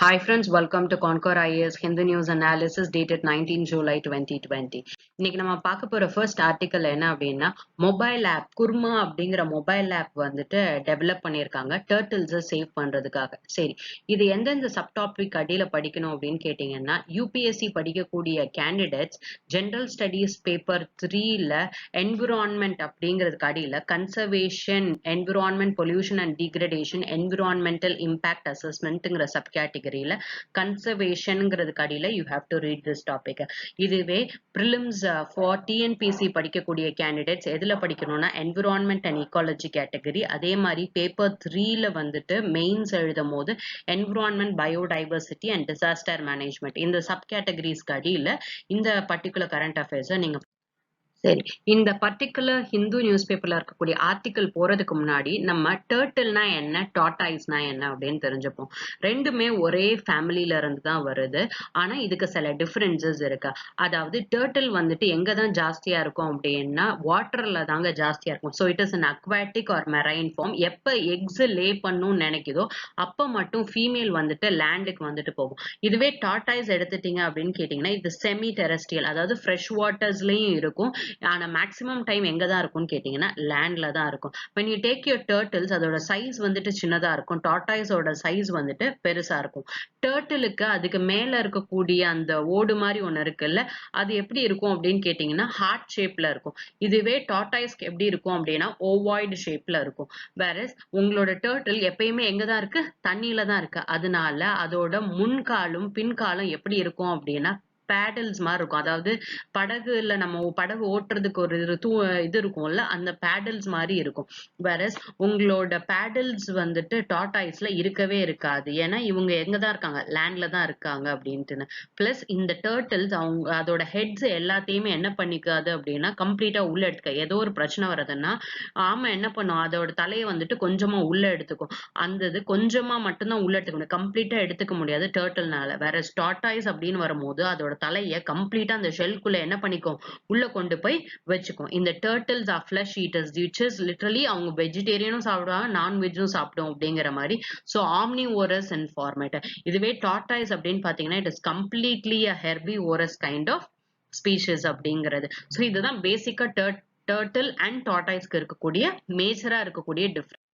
Hi friends, welcome to Concord IAS Hindu News Analysis dated 19 July 2020. இன்னைக்கு நம்ம பார்க்க போற ஃபர்ஸ்ட் ஆர்டிக்கல் என்ன அப்படின்னா மொபைல் ஆப் குர்மா அப்படிங்கிற மொபைல் ஆப் வந்துட்டு டெவலப் பண்ணியிருக்காங்க டர்ட்டில்ஸை சேவ் பண்றதுக்காக. சரி, இது எந்தெந்த சப் டாபிக் அடியில படிக்கணும் அப்படின்னு கேட்டீங்கன்னா யூபிஎஸ்சி படிக்கக்கூடிய கேண்டிடேட்ஸ் ஜெனரல் ஸ்டடீஸ் பேப்பர் 3ல என்விரான்மெண்ட் அப்படிங்கிறதுக்கு அடியில conservation, environment pollution and degradation, environmental impact அசஸ்மெண்ட்ங்கிற சப் கேட்டகரியில கன்சர்வேஷன்ங்கிறதுக்கு அடியில you have to read this topic. இதுவே ப்ரிலிம்ஸ் ஃபார் டிஎன்பிசி படிக்கக்கூடிய கேண்டிடேட்ஸ் எதுல படிக்கணும்னா என்விரான்மெண்ட் அண்ட் ஈகாலஜி கேட்டகரி. அதே மாதிரி பேப்பர் 3ல வந்துட்டு மெயின்ஸ் எழுதும் போது environment, biodiversity and disaster management இந்த சப் கேட்டகரிஸ்க்கு அடியில இந்த பர்டிகுலர் கரண்ட் அஃபேர்ஸை நீங்க சரி, இந்த பர்டிகுலர் ஹிந்து நியூஸ் பேப்பர்ல இருக்கக்கூடிய ஆர்டிக்கல் போறதுக்கு முன்னாடி நம்ம டர்ட்டில்னா என்ன, டார்டாய்ஸ்னா என்ன அப்படின்னு தெரிஞ்சுப்போம். ரெண்டுமே ஒரே ஃபேமிலில இருந்து தான் வருது. ஆனா இதுக்கு சில டிஃபரன்சஸ் இருக்கு. அதாவது டர்ட்டில் வந்துட்டு எங்க தான் ஜாஸ்தியா இருக்கும் அப்படின்னா வாட்டர்ல தாங்க ஜாஸ்தியா இருக்கும். So it is an aquatic or marine form. எப்ப எக்ஸ் லே பண்ணணும்னு நினைக்குதோ அப்ப மட்டும் ஃபீமேல் வந்துட்டு லேண்டுக்கு வந்துட்டு போகும். இதுவே டார்டாய்ஸ் எடுத்துட்டீங்க அப்படின்னு கேட்டீங்கன்னா இது செமி டெரஸ்ட்ரியல், அதாவது ஃப்ரெஷ் வாட்டர்ஸ்லயும் இருக்கும். ஆனா மேக்ஸிமம் டைம் எங்க தான் இருக்கும்னு கேட்டீங்கன்னா லேண்ட்ல தான் இருக்கும். when you take your turtles அதோட சைஸ் வந்துட்டு சின்னதா இருக்கும், டார்டாய்ஸோட சைஸ் வந்துட்டு பெருசா இருக்கும். டர்ட்டிலுக்கு அதுக்கு மேல இருக்கக்கூடிய அந்த ஓடு மாதிரி ஒண்ணு இருக்குல்ல, அது எப்படி இருக்கும் அப்படின்னு கேட்டீங்கன்னா ஹார்ட் ஷேப்ல இருக்கும். இதுவே டார்டாய்ஸ்க்கு எப்படி இருக்கும் அப்படின்னா ஓவாய்டு ஷேப்ல இருக்கும். வேறஸ் உங்களோட டர்ட்டில் எப்பயுமே எங்க தான் இருக்கு, தண்ணியில தான் இருக்கு. அதனால அதோட முன்காலும் பின்காலும் எப்படி இருக்கும் அப்படின்னா பேடல்ஸ் மாதிரி இருக்கும். அதாவது படகுல நம்ம படகு ஓட்டுறதுக்கு ஒரு இது இருக்கும்ல, அந்த பேடல்ஸ் மாதிரி இருக்கும். வேறஸ் உங்களோட பேடல்ஸ் வந்துட்டு டார்டாய்ஸ்ல இருக்கவே இருக்காது. ஏன்னா இவங்க எங்க தான் இருக்காங்க, லேண்ட்ல தான் இருக்காங்க அப்படின்ட்டுன்னு. பிளஸ் இந்த டர்ட்டில்ஸ் அவங்க அதோட ஹெட்ஸ் எல்லாத்தையுமே என்ன பண்ணிக்காது அப்படின்னா கம்ப்ளீட்டா உள்ள எடுத்துக்க. ஏதோ ஒரு பிரச்சனை வருதுன்னா ஆமா என்ன பண்ணும், அதோட தலையை வந்துட்டு கொஞ்சமா உள்ள எடுத்துக்கும். அந்த இது கொஞ்சமா மட்டும்தான் உள்ள எடுத்துக்க முடியும், கம்ப்ளீட்டா எடுத்துக்க முடியாது டர்ட்டில்னால. வேற டார்டாய்ஸ் அப்படின்னு வரும்போது அதோட தலையை கம்ப்ளீட்டா அந்த ஷெல்குள்ள என்ன பண்ணிக்கும், உள்ள கொண்டு போய் வச்சுக்கும். இந்த turtles are flesh eaters, which is literally அவங்க வெஜிடேரியனும் சாப்பிடுவாங்க, நான்வெஜ்ஜும் சாப்பிடும் அப்படிங்கிற மாதிரி. So omnivorous in format. இதுவே டார்டாய்ஸ் அப்படின்னு பாத்தீங்கன்னா it is completely a herbivorous kind of species அப்படிங்கிறது. ஸோ இதுதான் பேசிக்கா டர்ட்டில் அண்ட் டார்டாய்ஸ்க்கு இருக்கக்கூடிய மேஜரா இருக்கக்கூடிய டிஃபரன்ஸ்.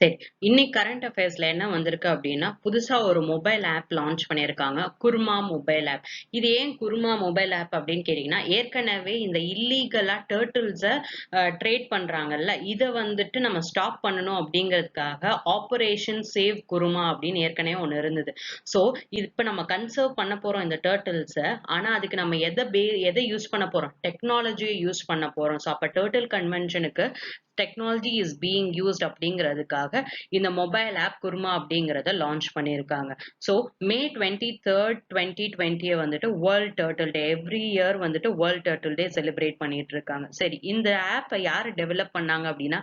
சரி, இன்னைக்கு கரண்ட் அஃபேர்ஸ்ல என்ன வந்திருக்கு அப்படின்னா புதுசா ஒரு மொபைல் ஆப் லான்ச் பண்ணியிருக்காங்க, குர்மா மொபைல் ஆப். இது ஏன் குர்மா மொபைல் ஆப் அப்படின்னு கேட்டீங்கன்னா ஏற்கனவே இந்த இல்லீகலா டர்ட்டில்ஸை ட்ரேட் பண்றாங்கல்ல, இதை வந்துட்டு நம்ம ஸ்டாப் பண்ணணும் அப்படிங்கிறதுக்காக ஆபரேஷன் சேவ் குருமா அப்படின்னு ஏற்கனவே ஒன்று இருந்தது. ஸோ இப்போ நம்ம கன்சர்வ் பண்ண போறோம் இந்த டர்ட்டில்ஸை. ஆனா அதுக்கு நம்ம எதை யூஸ் பண்ண போறோம், டெக்னாலஜியை யூஸ் பண்ண போறோம். ஸோ அப்போ டர்ட்டில் கன்வென்ஷனுக்கு டெக்னாலஜி இஸ் பீயிங் யூஸ்ட் அப்படிங்கிறதுக்காக இந்த மொபைல் ஆப் குர்மா அப்படிங்கிறத லான்ச் பண்ணியிருக்காங்க. ஸோ மே 23rd 2020 வந்துட்டு world turtle day, every year வந்துட்டு வேர்ல்ட் டர்ட்டில் டே செலிப்ரேட் பண்ணிட்டு இருக்காங்க. சரி, இந்த ஆப்பை யார் டெவலப் பண்ணாங்க அப்படின்னா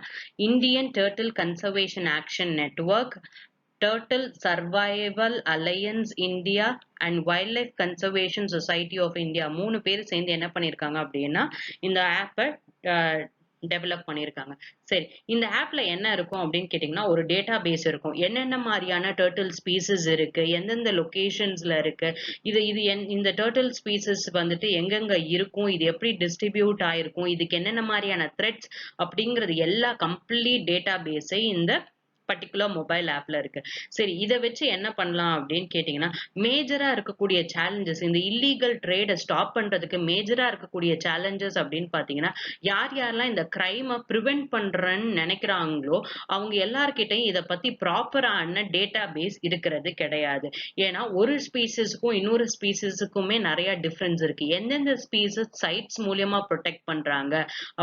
Indian turtle conservation action network, turtle survival alliance India and wildlife conservation society of India, 3 பேர் சேர்ந்து என்ன பண்ணியிருக்காங்க அப்படின்னா இந்த ஆப்பை டெவலப் பண்ணியிருக்காங்க. சரி, இந்த ஆப்ல என்ன இருக்கும் அப்படின்னு கேட்டீங்கன்னா ஒரு டேட்டா பேஸ் இருக்கும். என்னென்ன மாதிரியான டர்ட்டில் ஸ்பீசிஸ் இருக்கு, எந்தெந்த லொகேஷன்ஸ்ல இருக்கு, இந்த டர்ட்டில் ஸ்பீசிஸ் வந்துட்டு எங்கெங்க இருக்கும், இது எப்படி டிஸ்ட்ரிபியூட் ஆயிருக்கும், இதுக்கு என்னென்ன மாதிரியான த்ரெட்ஸ் அப்படிங்கிறது எல்லா கம்ப்ளீட் டேட்டா பேஸை இந்த பர்டிகுலர் மொபைல் ஆப்ல இருக்கு. சரி, இதை வச்சு என்ன பண்ணலாம் அப்படின்னு கேட்டீங்கன்னா மேஜரா இருக்கக்கூடிய சேலஞ்சஸ், இந்த இல்லீகல் ட்ரேடை ஸ்டாப் பண்றதுக்கு மேஜரா இருக்கக்கூடிய சேலஞ்சஸ் அப்படின்னு பாத்தீங்கன்னா யாரெல்லாம் இந்த கிரைமை ப்ரிவென்ட் பண்றேன்னு நினைக்கிறாங்களோ அவங்க எல்லார்கிட்டையும் இதை பத்தி ப்ராப்பரான டேட்டா பேஸ் இருக்கிறது கிடையாது. ஏன்னா ஒரு ஸ்பீசிஸ்க்கும் இன்னொரு ஸ்பீசிஸுக்குமே நிறைய டிஃபரன்ஸ் இருக்கு. எந்தெந்த ஸ்பீசிஸ் சைட்ஸ் மூலியமா ப்ரொடெக்ட் பண்றாங்க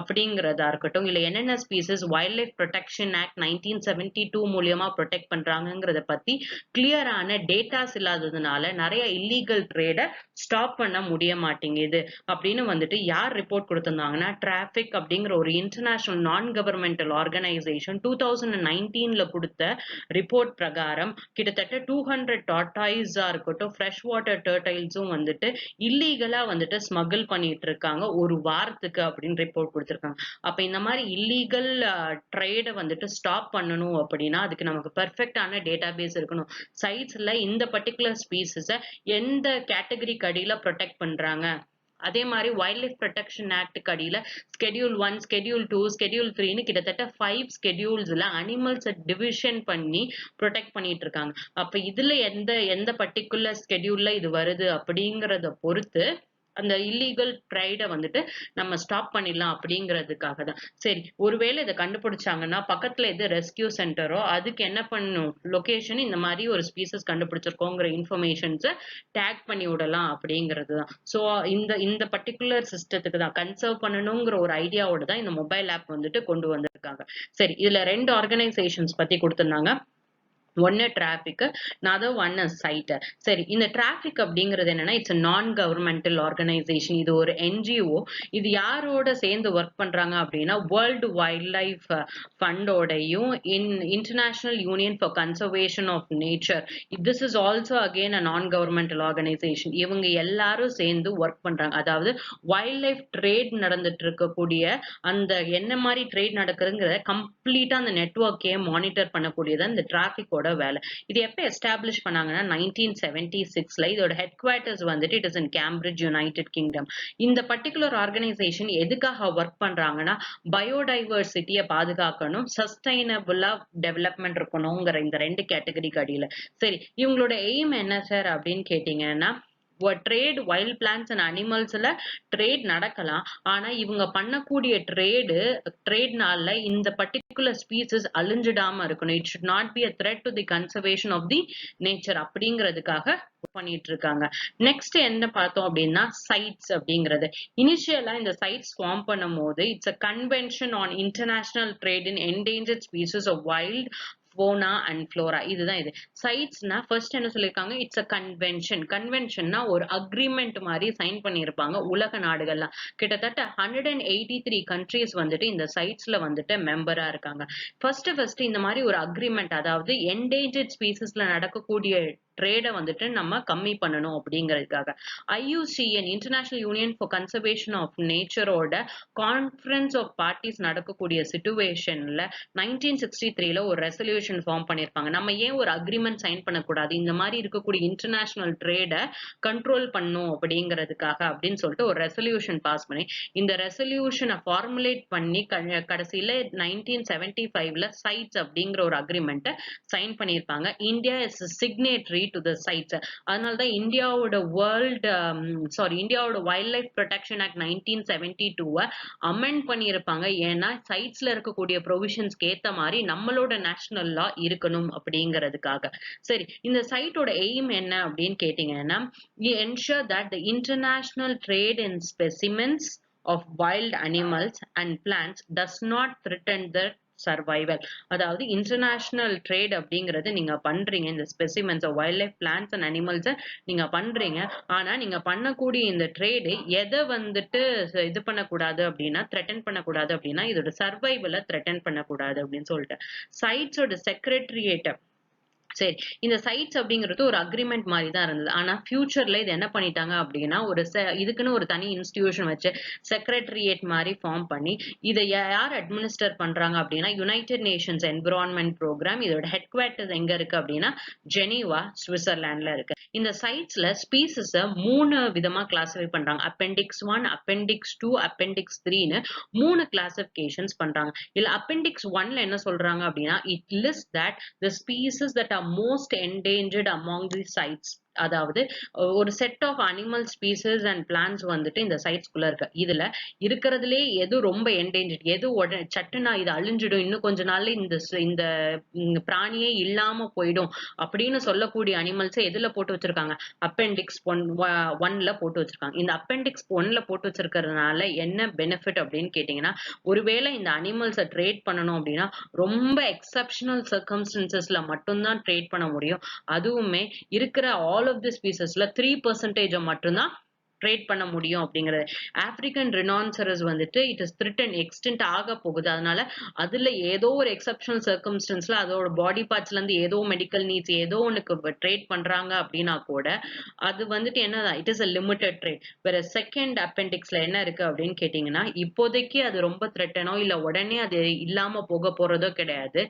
அப்படிங்கிறதா இருக்கட்டும், இல்ல என்னென்ன species wild life protection act 1972 மூலியமா ப்ரொடெக்ட் பண்றாங்கிறத பத்தி கிளியரான டேட்டாஸ் இல்லாததுனால நிறைய இல்லீகல் ட்ரேடை ஸ்டாப் பண்ண முடிய மாட்டேங்குது அப்படின்னு வந்துட்டு யார் ரிப்போர்ட் கொடுத்திருந்தாங்கன்னா டிராபிக் அப்படிங்கிற ஒரு இன்டர்நேஷனல் நான் கவர்மெண்டல் ஆர்கனைசேஷன் 2019ல கொடுத்த ரிப்போர்ட் பிரகாரம் கிட்டத்தட்ட 200 டார்டாய்ஸா இருக்கட்டும், ஃப்ரெஷ் வாட்டர் டர்டைல்ஸும் வந்துட்டு இல்லீகலா வந்துட்டு ஸ்மகிள் பண்ணிட்டு இருக்காங்க ஒரு வாரத்துக்கு அப்படின்னு ரிப்போர்ட் கொடுத்திருக்காங்க. அப்ப இந்த மாதிரி இல்லீகல் ட்ரேடை வந்துட்டு ஸ்டாப் பண்ணணும் அப்படின்னா அப்படின்னா அதுக்கு நமக்கு பெர்ஃபெக்டான டேட்டாபேஸ் இருக்கணும். சைட்ஸ்ல இந்த பர்ட்டிகுலர் ஸ்பீசிஸ எந்த கேட்டகரிக்கு அடியில ப்ரொடெக்ட் பண்றாங்க. அதே மாதிரி வைல்ட் லைஃப் ப்ரொடெக்ஷன் ஆக்டுக்கு அடியில ஸ்கெடியூல் 1, ஸ்கெடியூல் 2, ஸ்கெடியூல் 3ன்னு கிட்டத்தட்ட 5 ஸ்கெடியூல்ஸ்ல அனிமல்ஸை டிவிஷன் பண்ணி ப்ரொடெக்ட் பண்ணிட்டு இருக்காங்க. அப்ப இதுல எந்த எந்த பர்ட்டிகுலர் ஸ்கெடியூல்ல இது வருது அப்படிங்கறத பொறுத்து அந்த இல்லீகல் ட்ரைட வந்துட்டு நம்ம ஸ்டாப் பண்ணிடலாம் அப்படிங்கிறதுக்காக தான். சரி, ஒருவேளை இதை கண்டுபிடிச்சாங்கன்னா பக்கத்துல எது ரெஸ்கியூ சென்டரோ அதுக்கு என்ன பண்ணும், லொகேஷன் இந்த மாதிரி ஒரு ஸ்பீசஸ் கண்டுபிடிச்சிருக்கோங்கிற இன்ஃபர்மேஷன்ஸை டேக் பண்ணி விடலாம் அப்படிங்கிறது தான். ஸோ இந்த இந்த பர்டிகுலர் சிஸ்டத்துக்கு தான் கன்சர்வ் பண்ணணுங்கிற ஒரு ஐடியாவோட தான் இந்த மொபைல் ஆப் வந்துட்டு கொண்டு வந்திருக்காங்க. சரி, இதுல 2 ஆர்கனைசேஷன்ஸ் பத்தி கொடுத்திருந்தாங்க. ஒன்னு traffic, another one is site. சரி, இந்த டிராபிக் அப்படிங்கிறது என்னன்னா இட்ஸ் நான் கவர்மெண்டல் ஆர்கனைசேஷன். இது ஒரு என்ஜிஓ. இது யாரோட சேர்ந்து ஒர்க் பண்றாங்க அப்படின்னா வேர்ல்டு வைல்ட் லைஃப் ஃபண்டோடையும் international union for conservation of nature. This is also again a non governmental organisation. இவங்க எல்லாரும் சேர்ந்து ஒர்க் பண்றாங்க. அதாவது வைல்ட் லைஃப் ட்ரேட் நடந்துட்டு இருக்கக்கூடிய அந்த என்ன மாதிரி ட்ரேட் நடக்குதுங்கிற கம்ப்ளீட்டா அந்த நெட்வொர்க்கே மானிட்டர் பண்ணக்கூடியது இந்த டிராபிக்கோட வேலை. இது எப்ப எஸ்டாப்ளிஷ் பண்ணாங்கன்னா 1976ல. இதோட ஹெட் குவார்ட்டர்ஸ் வந்துட்டு it is in Cambridge, United kingdom. இந்த பர்டிகுலர் ஆர்கனைசேஷன் எதுக்காக ஒர்க் பண்றாங்கன்னா பயோடைவர்சிட்டியை பாதுகாக்கணும், சஸ்டைனபிளா டெவலப்மெண்ட் இருக்கணுங்கிற இந்த 2 கேட்டகரிக்கு அடியில. சரி, இவங்களோட எய்ம் என்ன சார் அப்படின்னு கேட்டீங்கன்னா ட்ரேட் வைல்ட் பிளான்ஸ் அண்ட் அனிமல்ஸ்ல ட்ரேட் நடக்கலாம். ஆனா இவங்க பண்ணக்கூடிய ட்ரேட்னால இந்த பர்டிகுலர் ஸ்பீசிஸ் அழிஞ்சிடாம இருக்கணும். It should not be a threat to the conservation of the nature அப்படிங்கிறதுக்காக பண்ணிட்டு இருக்காங்க. நெக்ஸ்ட் என்ன பார்த்தோம் அப்படின்னா சைட்ஸ் அப்படிங்கிறது. இனிஷியலா இந்த சைட்ஸ் ஃபார்ம் பண்ணும் போது it's a convention on international trade in endangered species of wild fauna and flora. இதுதான் இது. சைட்ஸ்னா ஃபர்ஸ்ட் என்ன சொல்லியிருக்காங்க, இட்ஸ் அ கன்வென்ஷன். கன்வென்ஷன்னா ஒரு அக்ரிமெண்ட் மாதிரி சைன் பண்ணியிருப்பாங்க உலக நாடுகள்லாம். கிட்டத்தட்ட 183 கண்ட்ரீஸ் வந்துட்டு இந்த சைட்ஸ்ல வந்துட்டு மெம்பரா இருக்காங்க. ஃபர்ஸ்ட் இந்த மாதிரி ஒரு அக்ரிமெண்ட், அதாவது என்டேஞ்சர்ட் ஸ்பீசிஸ்ல நடக்கக்கூடிய ட்ரேட வந்துட்டு நம்ம கம்மி பண்ணணும் அப்படிங்கிறதுக்காக IUCN international union for conservation of நேச்சரோட கான்ஃபரன்ஸ் ஆஃப் பார்ட்டிஸ் நடக்கக்கூடிய சிச்சுவேஷன்ல 1963ல ஒரு ரெசல்யூஷன் ஃபார்ம் பண்ணிருப்பாங்க. நம்ம ஏன் ஒரு அக்ரிமெண்ட் சைன் பண்ணக்கூடாது, இந்த மாதிரி இருக்கக்கூடிய இன்டர்நேஷனல் ட்ரேட கண்ட்ரோல் பண்ணும் அப்படிங்கிறதுக்காக அப்படின்னு சொல்லிட்டு ஒரு ரெசல்யூஷன் பாஸ் பண்ணி இந்த ரெசல்யூஷனை ஃபார்முலேட் பண்ணி கடைசியில 1975ல சைட்ஸ் அப்படிங்கிற ஒரு அக்ரிமெண்ட்டை சைன் பண்ணியிருப்பாங்க. India is signatory to the CITES. அதனாலதான் இந்தியாவோட wildlife protection act 1972 amend பண்ணியிருப்பாங்க. ஏன்னா சைட்ஸ்ல இருக்கக்கூடிய ப்ரொவிஷன்ஸ்க்கு ஏத்த மாதிரி நம்மளோட நேஷனல் லா இருக்கணும் அப்படிங்கிறதுக்காக. சரி, இந்த சைட்டோட எய்ம் என்ன அப்படின்னு கேட்டீங்கன்னா ensure that the international trade in specimens of wild animals and plants does not threaten the survival. அதாவது இன்டர்நேஷனல் ட்ரேட் அப்படிங்கறது நீங்க பண்றீங்க, இந்த specimens wild life plants and அனிமல்ஸை நீங்க பண்றீங்க. ஆனா நீங்க பண்ணக்கூடிய இந்த ட்ரேடு எதை வந்துட்டு இது பண்ணக்கூடாது அப்படின்னா த்ரெட்டன் பண்ணக்கூடாது அப்படின்னா இதோட சர்வைவலை த்ரெட்டன் பண்ணக்கூடாது அப்படின்னு சொல்லிட்டு சைட்ஸோட செக்ரட்டரியேட். சரி, இந்த சைட்ஸ் அப்படிங்கிறது ஒரு அக்ரிமெண்ட் மாதிரி தான் இருந்தது. ஆனா ஃபியூச்சர்ல இது என்ன பண்ணிட்டாங்க அப்படின்னா இதுக்குன்னு ஒரு தனி இன்ஸ்டிடியூஷன் வச்சு செக்ரட்டரியேட் மாதிரி ஃபார்ம் பண்ணி இதை யார் அட்மினிஸ்டர் பண்றாங்க அப்படின்னா யுனைடெட் நேஷன்ஸ் என்விரான்மெண்ட் ப்ரோக்ராம். இதோட ஹெட் குவார்ட்டர்ஸ் எங்க இருக்கு அப்படின்னா ஜெனீவா, சுவிட்சர்லாந்துல இருக்கு. இந்த சைட்ஸ்ல ஸ்பீசிஸ 3 விதமா கிளாசிஃபை பண்றாங்க. அப்பெண்டிக்ஸ் 1, அப்பெண்டிக்ஸ் 2, அப்பெண்டிக்ஸ் 3ன்னு 3 கிளாசிபிகேஷன்ஸ் பண்றாங்க. இல்ல அப்பெண்டிக்ஸ் 1ல என்ன சொல்றாங்க அப்படின்னா it list that the species that are most endangered among the CITES. அதாவது ஒரு set of animal species and plants வந்துட்டு இந்த சைட்ஸ்குள்ள இருக்கு. இதுல இருக்கிறதுலே எது ரொம்ப என்டேஞ்சர்ட், எது சட்டுனா இது அழிஞ்சிடும், இன்னும் கொஞ்ச நாள்ல இந்த பிராணியே இல்லாம போயிடும் அப்படின்னு சொல்லக்கூடிய அனிமல்ஸ் எதுல போட்டு வச்சிருக்காங்க, அப்பெண்டிக்ஸ் 1ல போட்டு வச்சிருக்காங்க. இந்த அப்பெண்டிக்ஸ் 1ல போட்டு வச்சிருக்கிறதுனால என்ன பெனிஃபிட் அப்படின்னு கேட்டீங்கன்னா ஒருவேளை இந்த அனிமல்ஸை ட்ரேட் பண்ணணும் அப்படின்னா ரொம்ப எக்ஸப்ஷனல் சர்க்கம்ஸ்டன்சஸ்ல மட்டும்தான் ட்ரேட் பண்ண முடியும். அதுவுமே இருக்கிற ஆல் ஆஃப் தி ஸ்பீசஸ்ல 3% மட்டும்தான் ட்ரேட் பண்ண முடியும் அப்படிங்கிறது. ஆப்பிரிக்கன் ரினான்சரஸ் வந்துட்டு இட் இஸ் த்ரிட்டன் எக்ஸ்டென்ட் ஆக போகுது. அதனால அதுல ஏதோ ஒரு எக்ஸப்ஷனல் சர்க்கம்ஸ்டன்ஸ்ல அதோட பாடி பார்ட்ஸ்ல இருந்து ஏதோ மெடிக்கல் நீட்ஸ் ஏதோ ஒண்ணுக்கு ட்ரேட் பண்றாங்க அப்படின்னா கூட அது வந்துட்டு என்னதான் it is a limited trade. வேற செகண்ட் அப்பெண்டிக்ஸ்ல என்ன இருக்கு அப்படின்னு கேட்டீங்கன்னா, இப்போதைக்கு அது ரொம்ப த்ரெட்டனோ இல்ல உடனே அது இல்லாம போக போறதோ கிடையாது.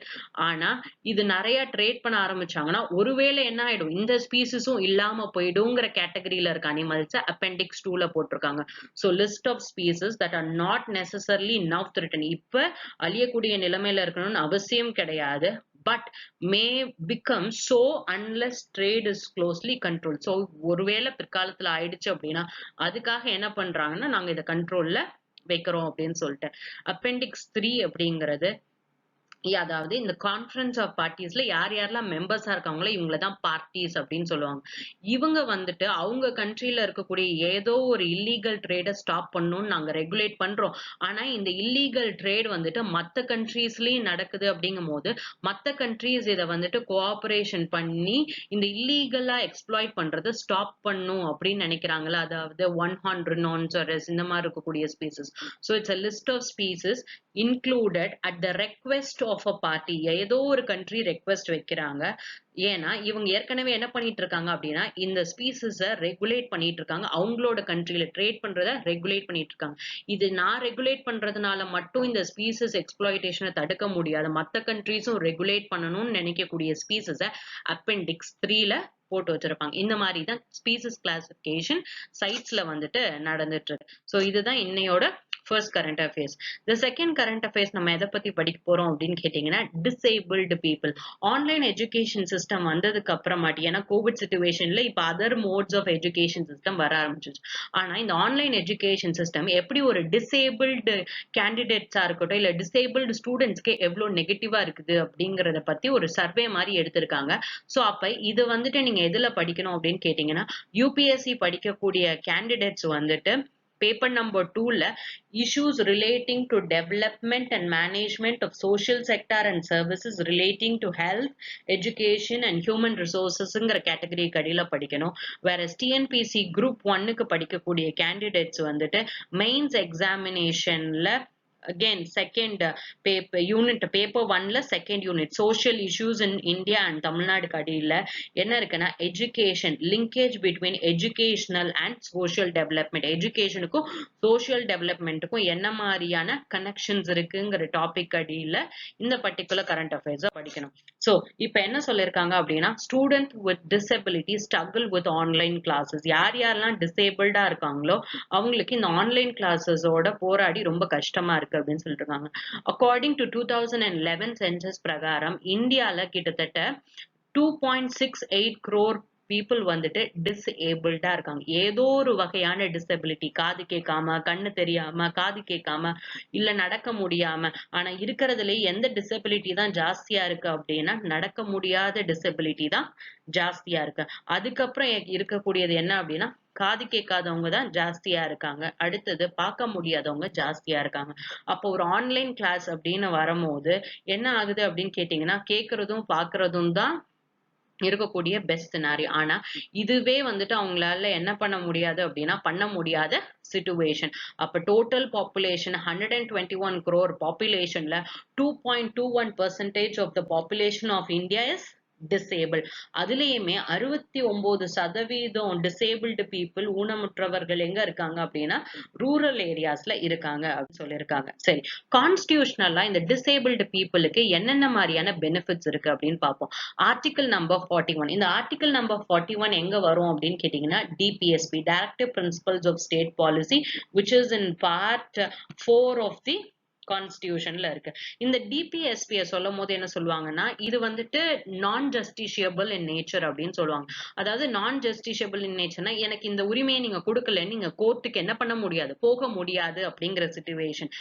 ஆனா இது நிறைய ட்ரேட் பண்ண ஆரம்பிச்சாங்கன்னா ஒருவேளை என்ன ஆயிடும், இந்த ஸ்பீசிஸும் இல்லாம போயிடுங்கிற கேட்டகரியில இருக்க அனிமல்ஸ் அப்பெண்டிக்ஸ் 2ல போட்டிருக்காங்க. So list of species that are not necessarily now threatened. இப்ப அழியக்கூடிய நிலைமையில இருக்கணும்னு அவசியம் கிடையாது. But may become so unless trade is closely control. So ஒருவேளை பிற்காலத்துல ஆயிடுச்சு அப்படின்னா அதுக்காக என்ன பண்றாங்கன்னா நாங்க இதை கண்ட்ரோல்ல வைக்கிறோம் அப்படின்னு சொல்லிட்டு. அப்பெண்டிக்ஸ் 3 அப்படிங்கிறது அதாவது இந்த கான்ஃபரன்ஸ் ஆஃப் பார்ட்டிஸ்ல யார் யாரெல்லாம் மெம்பர்ஸா இருக்காங்களோ இவங்கள தான் பார்ட்டிஸ் அப்படின்னு சொல்லுவாங்க. இவங்க வந்துட்டு அவங்க கண்ட்ரில இருக்கக்கூடிய ஏதோ ஒரு இல்லீகல் ட்ரேட ஸ்டாப் பண்ணணும்னு நாங்க ரெகுலேட் பண்றோம். ஆனா இந்த இல்லீகல் ட்ரேட் வந்துட்டு மத்த கண்ட்ரீஸ்லயும் நடக்குது அப்படிங்கும்போது மத்த கண்ட்ரீஸ் இதை வந்துட்டு கோஆபரேஷன் பண்ணி இந்த இல்லீகலா எக்ஸ்ப்ளாய்ட் பண்றதை ஸ்டாப் பண்ணும் அப்படின்னு நினைக்கிறாங்களா? அதாவது ஒன் ஹார்ன் ரினோன்சரஸ் இந்த மாதிரி இருக்கக்கூடிய species. So it's a list of species included at the request of a party. ஏதோ ஒரு கண்ட்ரி ரெக்வெஸ்ட் வைக்கிறாங்க. ஏன்னா இவங்க ஏற்கனவே என்ன பண்ணிட்டு இருக்காங்க அப்படின்னா இந்த ஸ்பீசிஸ ரெகுலேட் பண்ணிட்டு இருக்காங்க. அவங்களோட கண்ட்ரில ட்ரேட் பண்றத ரெகுலேட் பண்ணிட்டு இருக்காங்க. இது நான் ரெகுலேட் பண்றதுனால மட்டும் இந்த ஸ்பீசிஸ் எக்ஸ்ப்ளாய்டேஷனை தடுக்க முடியாது. மத்த கண்ட்ரீஸும் ரெகுலேட் பண்ணணும்னு நினைக்கக்கூடிய ஸ்பீசிஸ அப்பெண்டிக்ஸ் 3ல போட்டு வச்சிருப்பாங்க. இந்த மாதிரி தான் ஸ்பீசிஸ் கிளாசிபிகேஷன் சைட்ஸ்ல வந்துட்டு நடந்துட்டு இருக்கு. ஸோ இதுதான் இன்னையோட first current affairs. The second current affairs நம்ம எதை பத்தி படிக்க போறோம் அப்படின்னு கேட்டீங்கன்னா, disabled people. Online education system வந்ததுக்கு அப்புறமாட்டி, ஏன்னா கோவிட் சிச்சுவேஷன்ல இப்ப other modes of education system வர ஆரம்பிச்சிச்சு. ஆனா இந்த ஆன்லைன் எஜுகேஷன் சிஸ்டம் எப்படி ஒரு டிசேபிள்டு கேண்டிடேட்ஸா இருக்கட்டும் இல்ல டிசேபிள்டு ஸ்டூடெண்ட்ஸ்க்கு எவ்வளவு நெகட்டிவா இருக்குது அப்படிங்கறத பத்தி ஒரு சர்வே மாதிரி எடுத்திருக்காங்க. சோ அப்ப இது வந்துட்டு நீங்க எதுல படிக்கணும் அப்படின்னு கேட்டீங்கன்னா, யூபிஎஸ்சி படிக்கக்கூடிய கேண்டிடேட்ஸ் வந்துட்டு paper number 2ல issues relating to development and management of social sector and services relating to health, education and human resourcesங்கிற கேட்டகரி கடியில படிக்கணும். வேற டிஎன்பிசி குரூப் 1க்கு படிக்கக்கூடிய கேண்டிடேட்ஸ் வந்துட்டு மெயின்ஸ் எக்ஸாமினேஷன்ல again second paper unit paper 1ல second unit social issues in India and Tamil Nadu கடியில என்ன இருக்குன்னா education linkage between educational and social development. educationக்கும் social developmentக்கும் என்ன மாதிரியான connections இருக்குங்கிற டாபிக் அடியில இந்த பர்டிகுலர் கரண்ட் அஃபேர்ஸ் படிக்கணும். சோ இப்ப என்ன சொல்லிருக்காங்க அப்படின்னா, student with disability struggle with online classes. யார் யாரெல்லாம் டிசேபிள்டா இருக்காங்களோ அவங்களுக்கு இந்த ஆன்லைன் கிளாஸஸோட போராடி ரொம்ப கஷ்டமா இருக்கு அப்படின்னு சொல்லிட்டு இருக்காங்க. அக்கார்டிங் டு 2011 சென்சஸ் பிரகாரம் இந்தியால கிட்டத்தட்ட 2.68 crore பீப்புள் வந்துட்டு டிசேபிள்டா இருக்காங்க. ஏதோ ஒரு வகையான டிசபிலிட்டி, காது கேட்காம, கண்ணு தெரியாம, காது கேட்காம, இல்ல நடக்க முடியாம. ஆனா இருக்கிறதுல எந்த டிசபிலிட்டி தான் ஜாஸ்தியா இருக்கு அப்படின்னா நடக்க முடியாத டிசபிலிட்டி தான் ஜாஸ்தியா இருக்கு. அதுக்கப்புறம் இருக்கக்கூடியது என்ன அப்படின்னா காது கேட்காதவங்க தான் ஜாஸ்தியா இருக்காங்க. அடுத்தது பார்க்க முடியாதவங்க ஜாஸ்தியா இருக்காங்க. அப்போ ஒரு ஆன்லைன் கிளாஸ் அப்படின்னு வரும்போது என்ன ஆகுது அப்படின்னு கேட்டீங்கன்னா, கேட்கறதும் பார்க்கறதும் தான் இருக்கக்கூடிய பெஸ்ட் சினாரியோ. ஆனா இதுவே வந்துட்டு அவங்களால என்ன பண்ண முடியாது அப்படின்னா பண்ண முடியாத சிச்சுவேஷன். அப்ப டோட்டல் பாப்புலேஷன் 121 crore பாப்புலேஷன்ல 2.21% of the population of India is disable. அதுலயுமே 69% டிசேபிள்டு பீப்புள் ஊனமுற்றவர்கள் எங்க இருக்காங்க அப்படின்னா ரூரல் ஏரியாஸ்ல இருக்காங்க அப்படின்னு சொல்லியிருக்காங்க. சரி, கான்ஸ்டிடியூஷனலா இந்த டிசேபிள்டு பீப்புளுக்கு என்னென்ன மாதிரியான பெனிஃபிட்ஸ் இருக்கு அப்படின்னு பார்ப்போம். Article number 41. இந்த ஆர்டிகல் நம்பர் 41 எங்க வரும் அப்படின்னு கேட்டீங்கன்னா, DPSP directive principles of state policy which is in part 4 of the கான்ஸ்டிடியூஷன்ல இருக்கு. இந்த டிபிஎஸ்பியை சொல்லும் போது என்ன சொல்லுவாங்கன்னா, இது வந்துட்டு நான் ஜஸ்டிஷியபிள் இன் நேச்சர் அப்படின்னு சொல்லுவாங்க. அதாவது நான் ஜஸ்டிஷியபிள் இன் நேச்சர்னா எனக்கு இந்த உரிமையை நீங்க கொடுக்கல, நீங்க கோர்ட்டுக்கு என்ன பண்ண முடியாது, போக முடியாது அப்படிங்கிற சிச்சுவேஷன்.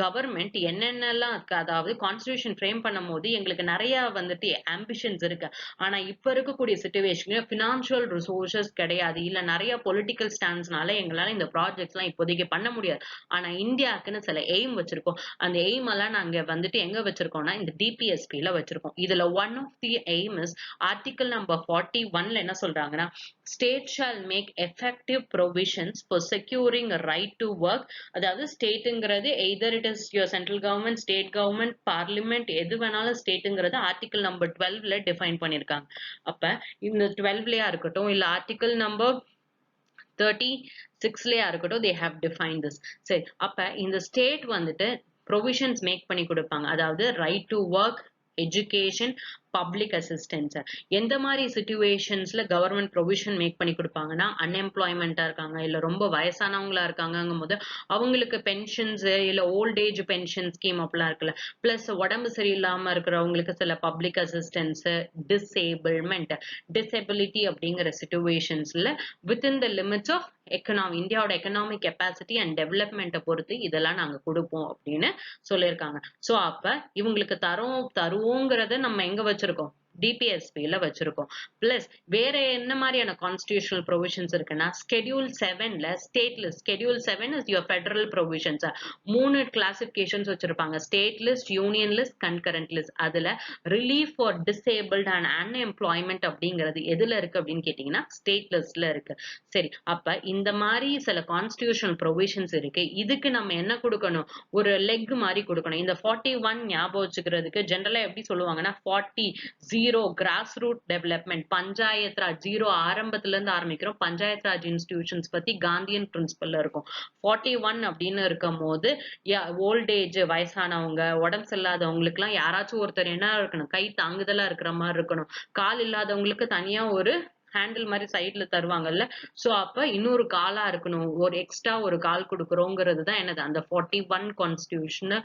கவர்மெண்ட் என்னென்னலாம் இருக்கு, அதாவது கான்ஸ்டிடியூஷன் ஃப்ரேம் பண்ணும் போது எங்களுக்கு நிறைய வந்துட்டு ஆம்பிஷன்ஸ் இருக்கு. ஆனா இப்ப இருக்கக்கூடிய சிச்சுவேஷன்ல பினான்சியல் ரிசோர்சஸ் கிடையாது, இல்ல நிறைய பொலிட்டிக்கல் ஸ்டாண்ட்ஸ்னால எங்களால இந்த ப்ராஜெக்ட்ஸ் எல்லாம் இப்போதைக்கு பண்ண முடியாது. ஆனா இந்தியாவுக்குன்னு சில எய்ம் வச்சிருக்கோம். அந்த எய்ம் எல்லாம் நாங்க வந்துட்டு எங்க வச்சிருக்கோம்னா இந்த டிபிஎஸ்பில வச்சிருக்கோம். இதுல one of the aim is article number 41ல என்ன சொல்றாங்கன்னா, state shall make effective provisions for securing right to work. அதாவது ஸ்டேட்டுங்கிறது either it is your central government, state government, parliament, எது வேணாலும் ஸ்டேட்டுங்கிறது ஆர்டிகல் நம்பர் 12ல டிஃபைன் பண்ணிருக்காங்க. அப்ப இந்த 12லயா இருக்கட்டும் இல்ல ஆர்டிகல் நம்பர் 36லயா இருக்கட்டும், they have defined this. சரி, அப்ப இந்த ஸ்டேட் வந்துட்டு ப்ரொவிஷன்ஸ் மேக் பண்ணி கொடுப்பாங்க. அதாவது right to work, education, public assistance. எந்த மாதிரி சிச்சுவேஷன்ஸ்ல கவர்மெண்ட் ப்ரொவிஷன் மேக் பண்ணி கொடுப்பாங்கன்னா, அன்எம்ப்ளாய்மெண்டா இருக்காங்க இல்ல ரொம்ப வயசானவங்களா இருக்காங்கும் போது அவங்களுக்கு பென்ஷன்ஸ் இல்ல ஓல்ட் ஏஜ் பென்ஷன் ஸ்கீம் அப்படிலாம் இருக்குல்ல, பிளஸ் உடம்பு சரியில்லாம இருக்கிறவங்களுக்கு சில பப்ளிக் அசிஸ்டன்ஸ், டிசேபிள்மெண்ட், டிசபிலிட்டி அப்படிங்கிற சிச்சுவேஷன்ஸ்ல within the limits of economy, இந்தியாவோட எக்கனாமிக் கெப்பாசிட்டி அண்ட் டெவலப்மெண்ட்டை பொறுத்து இதெல்லாம் நாங்க கொடுப்போம் அப்படின்னு சொல்லியிருக்காங்க. சோ அப்ப இவங்களுக்கு தருவோங்கிறத நம்ம எங்க வச்சிருக்கோம், டிபிஎஸ்பில வச்சிருக்கோம். பிளஸ் வேற என்ன மாதிரியான கான்ஸ்டிடியூஷனல் ப்ரொவிஷன்ஸ் இருக்குன்னா, ஸ்கெடியூல் 7ல state list. Schedule 7 is your federal provisions. 3 classifications வச்சிருப்பாங்க, state list, union list, concurrent list. அதுல relief for disabled and unemployment அப்படிங்கிறது எதுல இருக்கு அப்படின்னு கேட்டீங்கன்னா ஸ்டேட் லிஸ்ட்ல இருக்கு. சரி, அப்ப இந்த மாதிரி சில கான்ஸ்டிடியூஷனல் ப்ரொவிஷன்ஸ் இருக்கு. இதுக்கு நம்ம என்ன கொடுக்கணும், ஒரு லெக் மாதிரி கொடுக்கணும். இந்த 41 ஞாபகம் வச்சுக்கிறதுக்கு ஜெனரலா எப்படி சொல்லுவாங்கன்னா 40 grass root development, panchayat raj, 0 ஆரம்பத்துல இருந்து ஆரம்பிக்கிறோம். பஞ்சாயத் ராஜ் இன்ஸ்டிடியூஷன்ஸ் பத்தி காந்தியன் பிரின்சிபல்ல இருக்கும். 41 அப்படின்னு இருக்கும் போது ஓல்ட் ஏஜ், வயசானவங்க, உடம்பு சரியில்லாதவங்களுக்கு எல்லாம் யாராச்சும் ஒருத்தர் என்ன இருக்கணும், கை தாங்குதலா இருக்கிற மாதிரி இருக்கணும். கால் இல்லாதவங்களுக்கு தனியா ஒரு ஹேண்டில் மாதிரி சைட்ல தருவாங்கல்ல, சோ அப்ப இன்னொரு காலா இருக்கணும், ஒரு எக்ஸ்ட்ரா ஒரு கால் கொடுக்குறோங்கிறது தான் என்னது அந்த 41 கான்ஸ்டிடியூஷன்,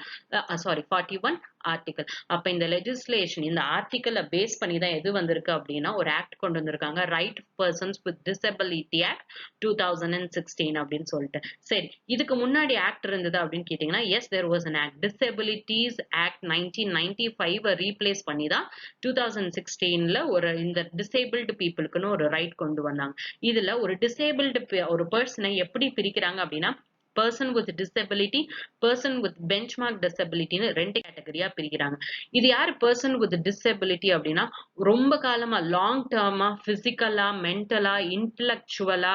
சாரி 41 ஆர்டிகல். அப்ப இந்த லெஜிஸ்லேஷன், இந்த ஆர்டிகலை பேஸ் பண்ணி தான் எது வந்திருக்கு அப்படின்னா ஒரு ஆக்ட் கொண்டு வந்திருக்காங்க, right persons with disability act 2016 அப்படின்னு சொல்லிட்டு. சரி, இதுக்கு முன்னாடி ஆக்ட் இருந்தது அப்படின்னு கேட்டீங்கன்னா, yes there was an act, disabilities act 1995 replace பண்ணி தான் 2016ல ஒரு இந்த டிசேபிள்டு பீப்புளுக்குன்னு ஒரு ரைட் கொண்டு வந்தாங்க. இதுல ஒரு டிசேபிள்டு ஒரு பர்சனை எப்படி பிரிக்கிறாங்க அப்படின்னா, person with disability, person with benchmark disability ன்னு 2 கேட்டகரியா பிரிக்கிறாங்க. இது யாரு person with disability அப்படின்னா, ரொம்ப காலமா லாங் டேர்மா பிசிக்கலா, மென்டலா, இன்டலெக்சுவலா,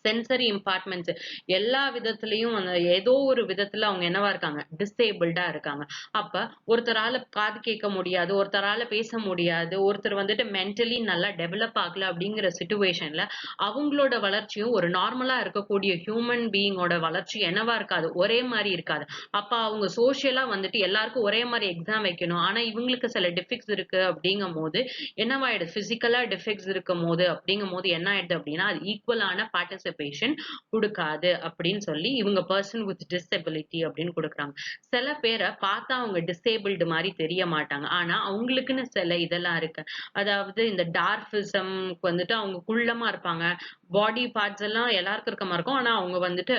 சென்சரி இம்பார்ட்மெண்ட்ஸ் எல்லா விதத்திலையும் ஏதோ ஒரு விதத்துல அவங்க என்னவா இருக்காங்க, டிசேபிள்டா இருக்காங்க. அப்ப ஒருத்தரால காது கேட்க முடியாது, ஒருத்தரால பேச முடியாது, ஒருத்தர் வந்துட்டு மென்டலி நல்லா டெவலப் ஆகல அப்படிங்கிற சிச்சுவேஷன்ல அவங்களோட வளர்ச்சியும் ஒரு நார்மலா இருக்கக்கூடிய ஹியூமன் பீயிங்கோட வளர்ச்சி என்னவா இருக்காது, ஒரே மாதிரி இருக்காது. அப்ப அவங்க சோசியலா வந்துட்டு எல்லாருக்கும் ஒரே மாதிரி எக்ஸாம் வைக்கணும், ஆனா இவங்களுக்கு சில டிஃபெக்ட்ஸ் இருக்கு அப்படிங்கும் போது என்னவாயிடுது, பிசிக்கலா டிஃபெக்ட்ஸ் இருக்கும் போது அப்படிங்கும் போது என்ன ஆயிடுது அப்படின்னா அது ஈக்குவலான பார்ட்டிசிபேஷன் கொடுக்காது அப்படின்னு சொல்லி இவங்க பர்சன் வித் டிசபிலிட்டி அப்படின்னு கொடுக்குறாங்க. சில பேரை பார்த்தா அவங்க டிசேபிள்டு மாதிரி தெரிய மாட்டாங்க, ஆனா அவங்களுக்குன்னு சில இதெல்லாம் இருக்கு. அதாவது இந்த டார்பிசம் வந்துட்டு அவங்க குள்ளமா இருப்பாங்க, பாடி பார்ட்ஸ் எல்லாம் எல்லாருக்கும் இருக்க மாதிரி இருக்கும், ஆனா அவங்க வந்துட்டு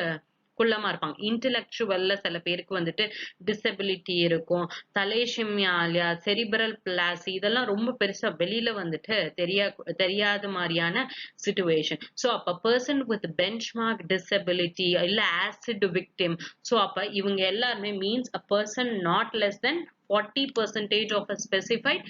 குள்ளமா இருப்பாங்க. இன்டெலெக்சுவல்ல சில பேருக்கு வந்துட்டு டிசபிலிட்டி இருக்கும். தலேஷிமியா, செரிப்ரல் பிளாசி இதெல்லாம் ரொம்ப பெருசா வெளியில வந்துட்டு தெரியாத மாதிரியான சிச்சுவேஷன். சோ அப்ப பர்சன் வித் பெஞ்ச்மார்க் டிசபிலிட்டி இல்ல ஆசிட் விக்டிம், சோ அப்ப இவங்க எல்லாருமே means a person not less than 40% of a specified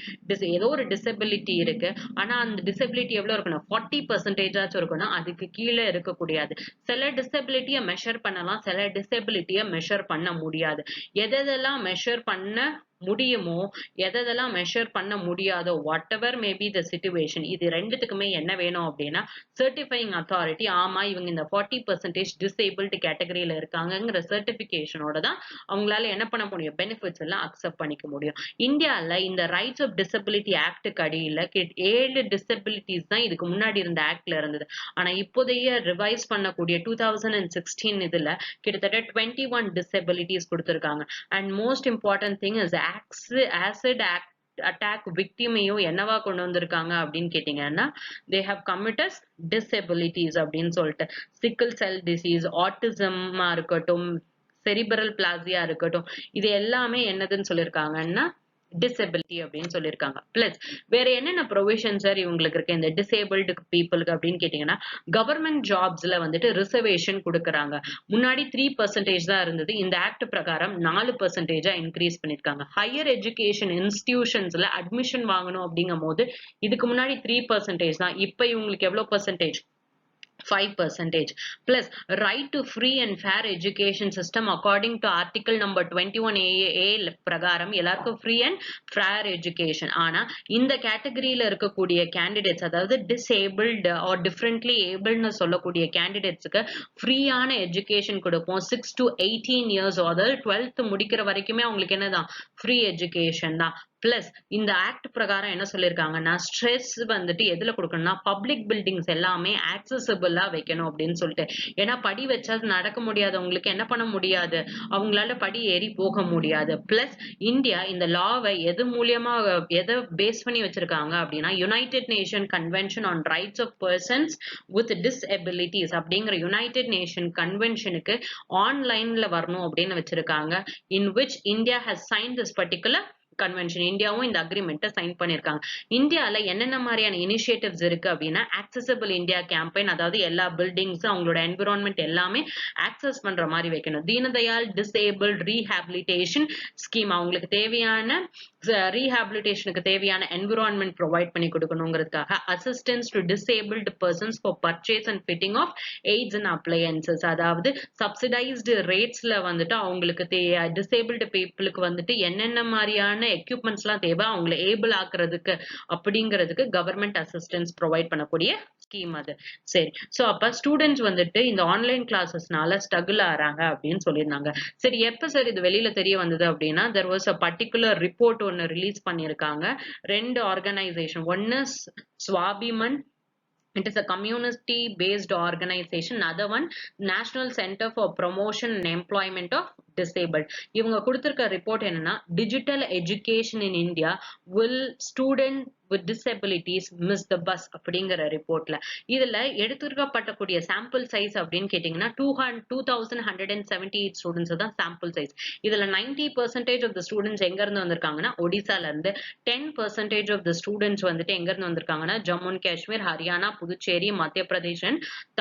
ஏதோ ஒரு டிசபிலிட்டி இருக்கு, ஆனா அந்த டிசபிலிட்டி எவ்வளவு இருக்கணும், 40% ஆச்சும் இருக்கணும், அதுக்கு கீழே இருக்கக்கூடாது. சில டிசபிலிட்டியை மெஷர் பண்ணலாம், சில டிசபிலிட்டியை மெஷர் பண்ண முடியாது. எதெல்லாம் மெஷர் பண்ண முடியுமோ, எதெல்லாம் மெஷர் பண்ண முடியாதோ, what ever may be the situation, இது ரெண்டுத்துக்குமே என்ன வேணும் அப்படின்னா சர்டிஃபைங் அத்தாரிட்டி. ஆமா இவங்க இந்த 40% டிசேபிள்டு கேட்டகரியில இருக்காங்கிற சர்டிபிகேஷனோட தான் அவங்களால என்ன பண்ண முடியும், பெனிஃபிட்ஸ் எல்லாம் அக்செப்ட் பண்ணிக்க முடியும். இந்தியால இந்த ரைட்ஸ் ஆஃப் டிசபிலிட்டி ஆக்டுக்கு அடியில 7 டிசபிலிட்டிஸ் தான் இதுக்கு முன்னாடி இருந்த ஆக்ட்ல இருந்தது. ஆனா இப்போதைய ரிவைஸ் பண்ணக்கூடிய 2016 இதுல கிட்டத்தட்ட 21 டிசபிலிட்டிஸ் கொடுத்திருக்காங்க. And most important thing is acid attack விக்டிமையும் என்னவா கொண்டு வந்திருக்காங்க அப்படின்னு கேட்டீங்கன்னா, தே ஹவ் கமிட்டட் டிசபிலிட்டிஸ் அப்படின்னு சொல்லிட்டு. சிக்கிள் செல் டிசீஸ், ஆட்டிசமா இருக்கட்டும், செரிப்ரல் பிளாசியா இருக்கட்டும், இது எல்லாமே என்னதுன்னு சொல்லியிருக்காங்கன்னா டிசபிலிட்டி அப்படின்னு சொல்லியிருக்காங்க. பிளஸ் வேற என்னென்ன ப்ரொவிஷன் சார் இவங்களுக்கு இருக்கு இந்த டிசேபிள்டு பீப்புளுக்கு அப்படின்னு கேட்டீங்கன்னா, கவர்மெண்ட் ஜாப்ஸ்ல வந்துட்டு ரிசர்வேஷன் கொடுக்கறாங்க. முன்னாடி 3% தான் இருந்தது. இந்த ஆக்ட் பிரகாரம் 4% இன்க்ரீஸ் பண்ணிருக்காங்க. ஹையர் எஜுகேஷன் இன்ஸ்டிடியூஷன்ஸ்ல அட்மிஷன் வாங்கணும் அப்படிங்கும்போது இதுக்கு முன்னாடி 3% தான். இப்ப இவங்களுக்கு எவ்வளவு percentage? 5%. Plus, right to free and fair education system according to article number 21A பிரகாரம் எல்லாருக்கும் free and fair education. ஆனா இந்த கேட்டகரியில இருக்கக்கூடிய கேண்டிடேட்ஸ் அதாவது disabled or differently abledன்னு சொல்லக்கூடிய கேண்டிடேட்ஸ்க்கு ஃப்ரீயான எஜுகேஷன் கொடுப்போம். 6 to 18 years அதாவது 12th முடிக்கிற வரைக்குமே அவங்களுக்கு என்னதான் ஃப்ரீ எஜுகேஷன் தான். பிளஸ் இந்த ஆக்ட் பிரகாரம் என்ன சொல்லிருக்காங்கன்னா ஸ்ட்ரெஸ் வந்துட்டு எதுல கொடுக்கணும்னா பப்ளிக் பில்டிங்ஸ் எல்லாமே ஆக்சசபிளா வைக்கணும் அப்படின்னு சொல்லிட்டு. ஏன்னா படி வச்சா நடக்க முடியாதவங்களுக்கு என்ன பண்ண முடியாது, அவங்களால படி ஏறி போக முடியாது. பிளஸ் இந்தியா இந்த லாவை எது மூலியமா எதை பேஸ் பண்ணி வச்சிருக்காங்க அப்படின்னா united nation convention on rights of persons with disabilities அப்படிங்கிற யுனைடெட் நேஷன் கன்வென்ஷனுக்கு ஆன்லைன்ல வரணும் அப்படின்னு வச்சிருக்காங்க. In which India has sign this particular convention. இந்தியாவும் இந்த அக்ரிமெண்ட்டை சைன் பண்ணிருக்காங்க. இந்தியால என்னென்ன மாதிரியான இனிஷியேட்டிவ்ஸ் இருக்கு அப்படின்னா ஆக்சசபிள் இந்தியா கேம்பெயின், அதாவது எல்லா பில்டிங்ஸ் அவங்களோட என்விரான்மெண்ட் எல்லாமே ஆக்சஸ் பண்ற மாதிரி வைக்கணும். தீனதயாள் டிசேபிள்ட் ரீஹாபிலிட்டேஷன் ஸ்கீம் அவங்களுக்கு தேவையான ரீஹாபிலிட்டேஷனுக்கு தேவையான என்விரான்மெண்ட் ப்ரொவைட் பண்ணி கொடுக்கணுங்கிறதுக்காக assistance to disabled persons for purchase and fitting of aids and appliances, அதாவது சப்சிடைஸ்டு ரேட்ஸ்ல வந்துட்டு அவங்களுக்கு டிசேபிள்டு பீப்புளுக்கு வந்துட்டு என்னென்ன மாதிரியான எக்யூப்மெண்ட்ஸ் எல்லாம் தேவை அவங்களை ஏபிள் ஆக்குறதுக்கு அப்படிங்கிறதுக்கு கவர்மெண்ட் அசிஸ்டன்ஸ் ப்ரொவைட் பண்ணக்கூடிய ஸ்கீம் அது. சரி, சோ அப்ப ஸ்டூடெண்ட்ஸ் வந்துட்டு இந்த ஆன்லைன் கிளாஸஸ்னால ஸ்ட்ரகிள் ஆறாங்க அப்படின்னு சொல்லியிருந்தாங்க. சரி, எப்ப சார் இது வெளியில தெரிய வந்தது அப்படின்னா there was a particular report ஒன்னு ரிலீஸ் பண்ணிருக்காங்க. 2 ஆர்கனைசேஷன், ஒன்னு ஸ்வாபிமன், it is a community based organization, another one National Center for Promotion and Employment of Disabled. இவங்க கொடுத்திருக்க ரிப்போர்ட் என்னன்னா digital education in India will student with disabilities miss the bus அப்படிங்கிற ரிப்போர்ட்ல. இதுல எடுத்துக்கப்பட்டக்கூடிய sample size அப்படின்னு கேட்டீங்கன்னா 2178 students தான் sample size. இதுல 90% of the students எங்க இருந்து வந்திருக்காங்கன்னா ஒடிசால இருந்து, 10% ஆஃப் த ஸ்டூடெண்ட்ஸ் வந்துட்டு எங்க இருந்து வந்திருக்காங்கன்னா ஜம்மு அண்ட் காஷ்மீர், ஹரியானா, புதுச்சேரி, மத்திய பிரதேஷ்,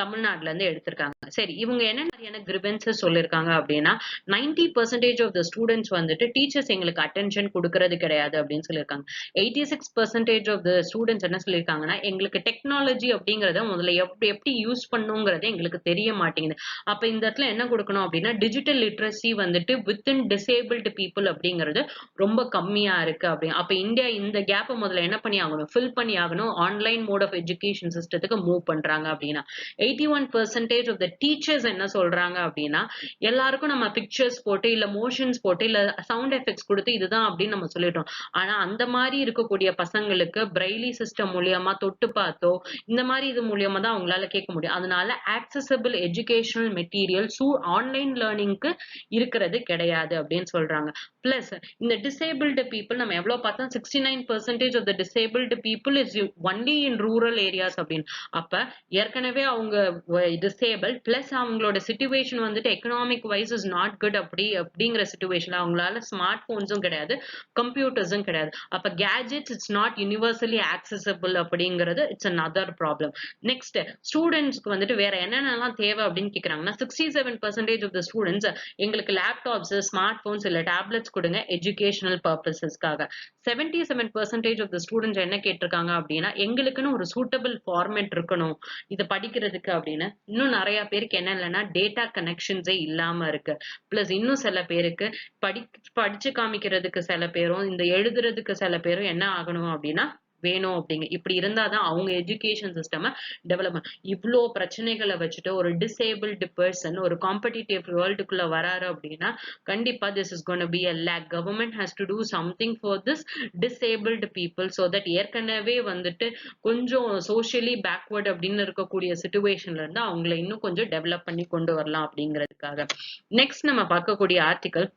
தமிழ்நாட்டுல இருந்து எடுத்திருக்காங்க. சரி, இவங்க என்ன மாதிரியான கிரிவன்சஸ் சொல்லிருக்காங்க அப்படின்னா 90% ஆஃப் த ஸ்டூடெண்ட்ஸ் வந்துட்டு டீச்சர்ஸ் எங்களுக்கு அட்டென்ஷன் கொடுக்கறது கிடையாது அப்படின்னு சொல்லியிருக்காங்க. 86% ஆஃப் த ஸ்டூடெண்ட்ஸ் என்ன சொல்லியிருக்காங்கன்னா எங்களுக்கு டெக்னாலஜி அப்படிங்கறத முதல்ல எப்படி யூஸ் பண்ணுங்கிறது எங்களுக்கு தெரிய மாட்டேங்குது. அப்ப இந்த இடத்துல என்ன கொடுக்கணும் அப்படின்னா டிஜிட்டல் லிட்ரஸி வந்துட்டு வித்தின் டிசேபிள்டு பீப்புள் அப்படிங்கிறது ரொம்ப கம்மியா இருக்கு அப்படி. அப்ப இந்தியா இந்த கேப்பை முதல்ல என்ன பண்ணி ஆகணும், ஃபில் பண்ணி ஆகணும். ஆன்லைன் மோட் ஆஃப் எஜுகேஷன் சிஸ்டத்துக்கு மூவ் பண்றாங்க அப்படின்னா 81% ஆஃப் த டீச்சர்ஸ் என்ன சொல்றாங்க அப்படின்னா எல்லாருக்கும் நம்ம பிக்சர்ஸ் போட்டு இல்ல மோஷன்ஸ் போட்டு இல்ல சவுண்ட் எஃபெக்ட்ஸ் கொடுத்து இதுதான் அப்படின்னு நம்ம சொல்லிட்டோம். ஆனா அந்த மாதிரி இருக்கக்கூடிய பசங்களுக்கு பிரெய்லி சிஸ்டம் மூலியமா தொட்டு பார்த்தோ இந்த மாதிரி இது மூலியமா தான் அவங்களால கேட்க முடியும். அதனால ஆக்சசபிள் எஜுகேஷனல் மெட்டீரியல்ஸ் ஆன்லைன் லேர்னிங்க்கு இருக்கிறது கிடையாது அப்படின்னு சொல்றாங்க. பிளஸ் இந்த டிசேபிள்டு பீப்புள் நம்ம எவ்வளவு பார்த்தா 69% of the disabled people is only in rural areas அப்படின்னு. அப்ப ஏற்கனவே அவங்க டிசேபிள் பிளஸ் அவங்களோட சிச்சுவேஷன் வந்துட்டு economic wise is not good அப்படிங்கிற சிச்சுவேஷன்ல அவங்களால ஸ்மார்ட் போன்ஸும் கிடையாது, கம்ப்யூட்டர்ஸும் கிடையாது. அப்ப gadgets it's not universally accessible அப்படிங்கிறது இட்ஸ் another ப்ராப்ளம். நெக்ஸ்ட் ஸ்டூடெண்ட்ஸ்க்கு வந்துட்டு வேற என்னென்னலாம் தேவை அப்படின்னு கேக்குறாங்கன்னா 67% ஆஃப் த ஸ்டூடெண்ட்ஸ் எங்களுக்கு லேப்டாப்ஸ், ஸ்மார்ட் போன்ஸ் இல்ல டேப்லெட்ஸ் கொடுங்க எஜுகேஷனல் பர்பசஸ்க்காக. 77% ஆஃப் த ஸ்டூடெண்ட்ஸ் என்ன கேட்டிருக்காங்க அப்படின்னா எங்களுக்குன்னு ஒரு சூட்டபிள் ஃபார்மேட் இருக்கணும் இதை படிக்கிறதுக்கு அப்படின்னு. இன்னும் நிறைய பேருக்கு என்ன இல்லைன்னா டேட்டா கனெக்ஷன்ஸே இல்லாம இருக்கு. பிளஸ் இன்னும் சில பேருக்கு படிச்சு காமிக்கிறதுக்கு சில பேரும் இந்த எழுதுறதுக்கு சில பேரும் என்ன ஆகணும் அப்படின்னா வேணும் அப்படிங்க. இப்படி இருந்தாதான் அவங்க எஜுகேஷன் சிஸ்டம் டெவலப். இவ்வளோ பிரச்சனைகளை வச்சுட்டு ஒரு டிசேபிள்டு பர்சன் ஒரு காம்படிட்டிவ் வேர்ல்டுக்குள்ள வராரு அப்படின்னா கண்டிப்பா this is gonna be a lag. Government has to do something for this disabled people so that ஏற்கனவே வந்துட்டு கொஞ்சம் சோஷியலி பேக்வர்ட் அப்படின்னு இருக்கக்கூடிய சிச்சுவேஷன்ல இருந்து அவங்களை இன்னும் கொஞ்சம் டெவலப் பண்ணி கொண்டு வரலாம் அப்படிங்கிறதுக்காக. நெக்ஸ்ட் நம்ம பார்க்கக்கூடிய article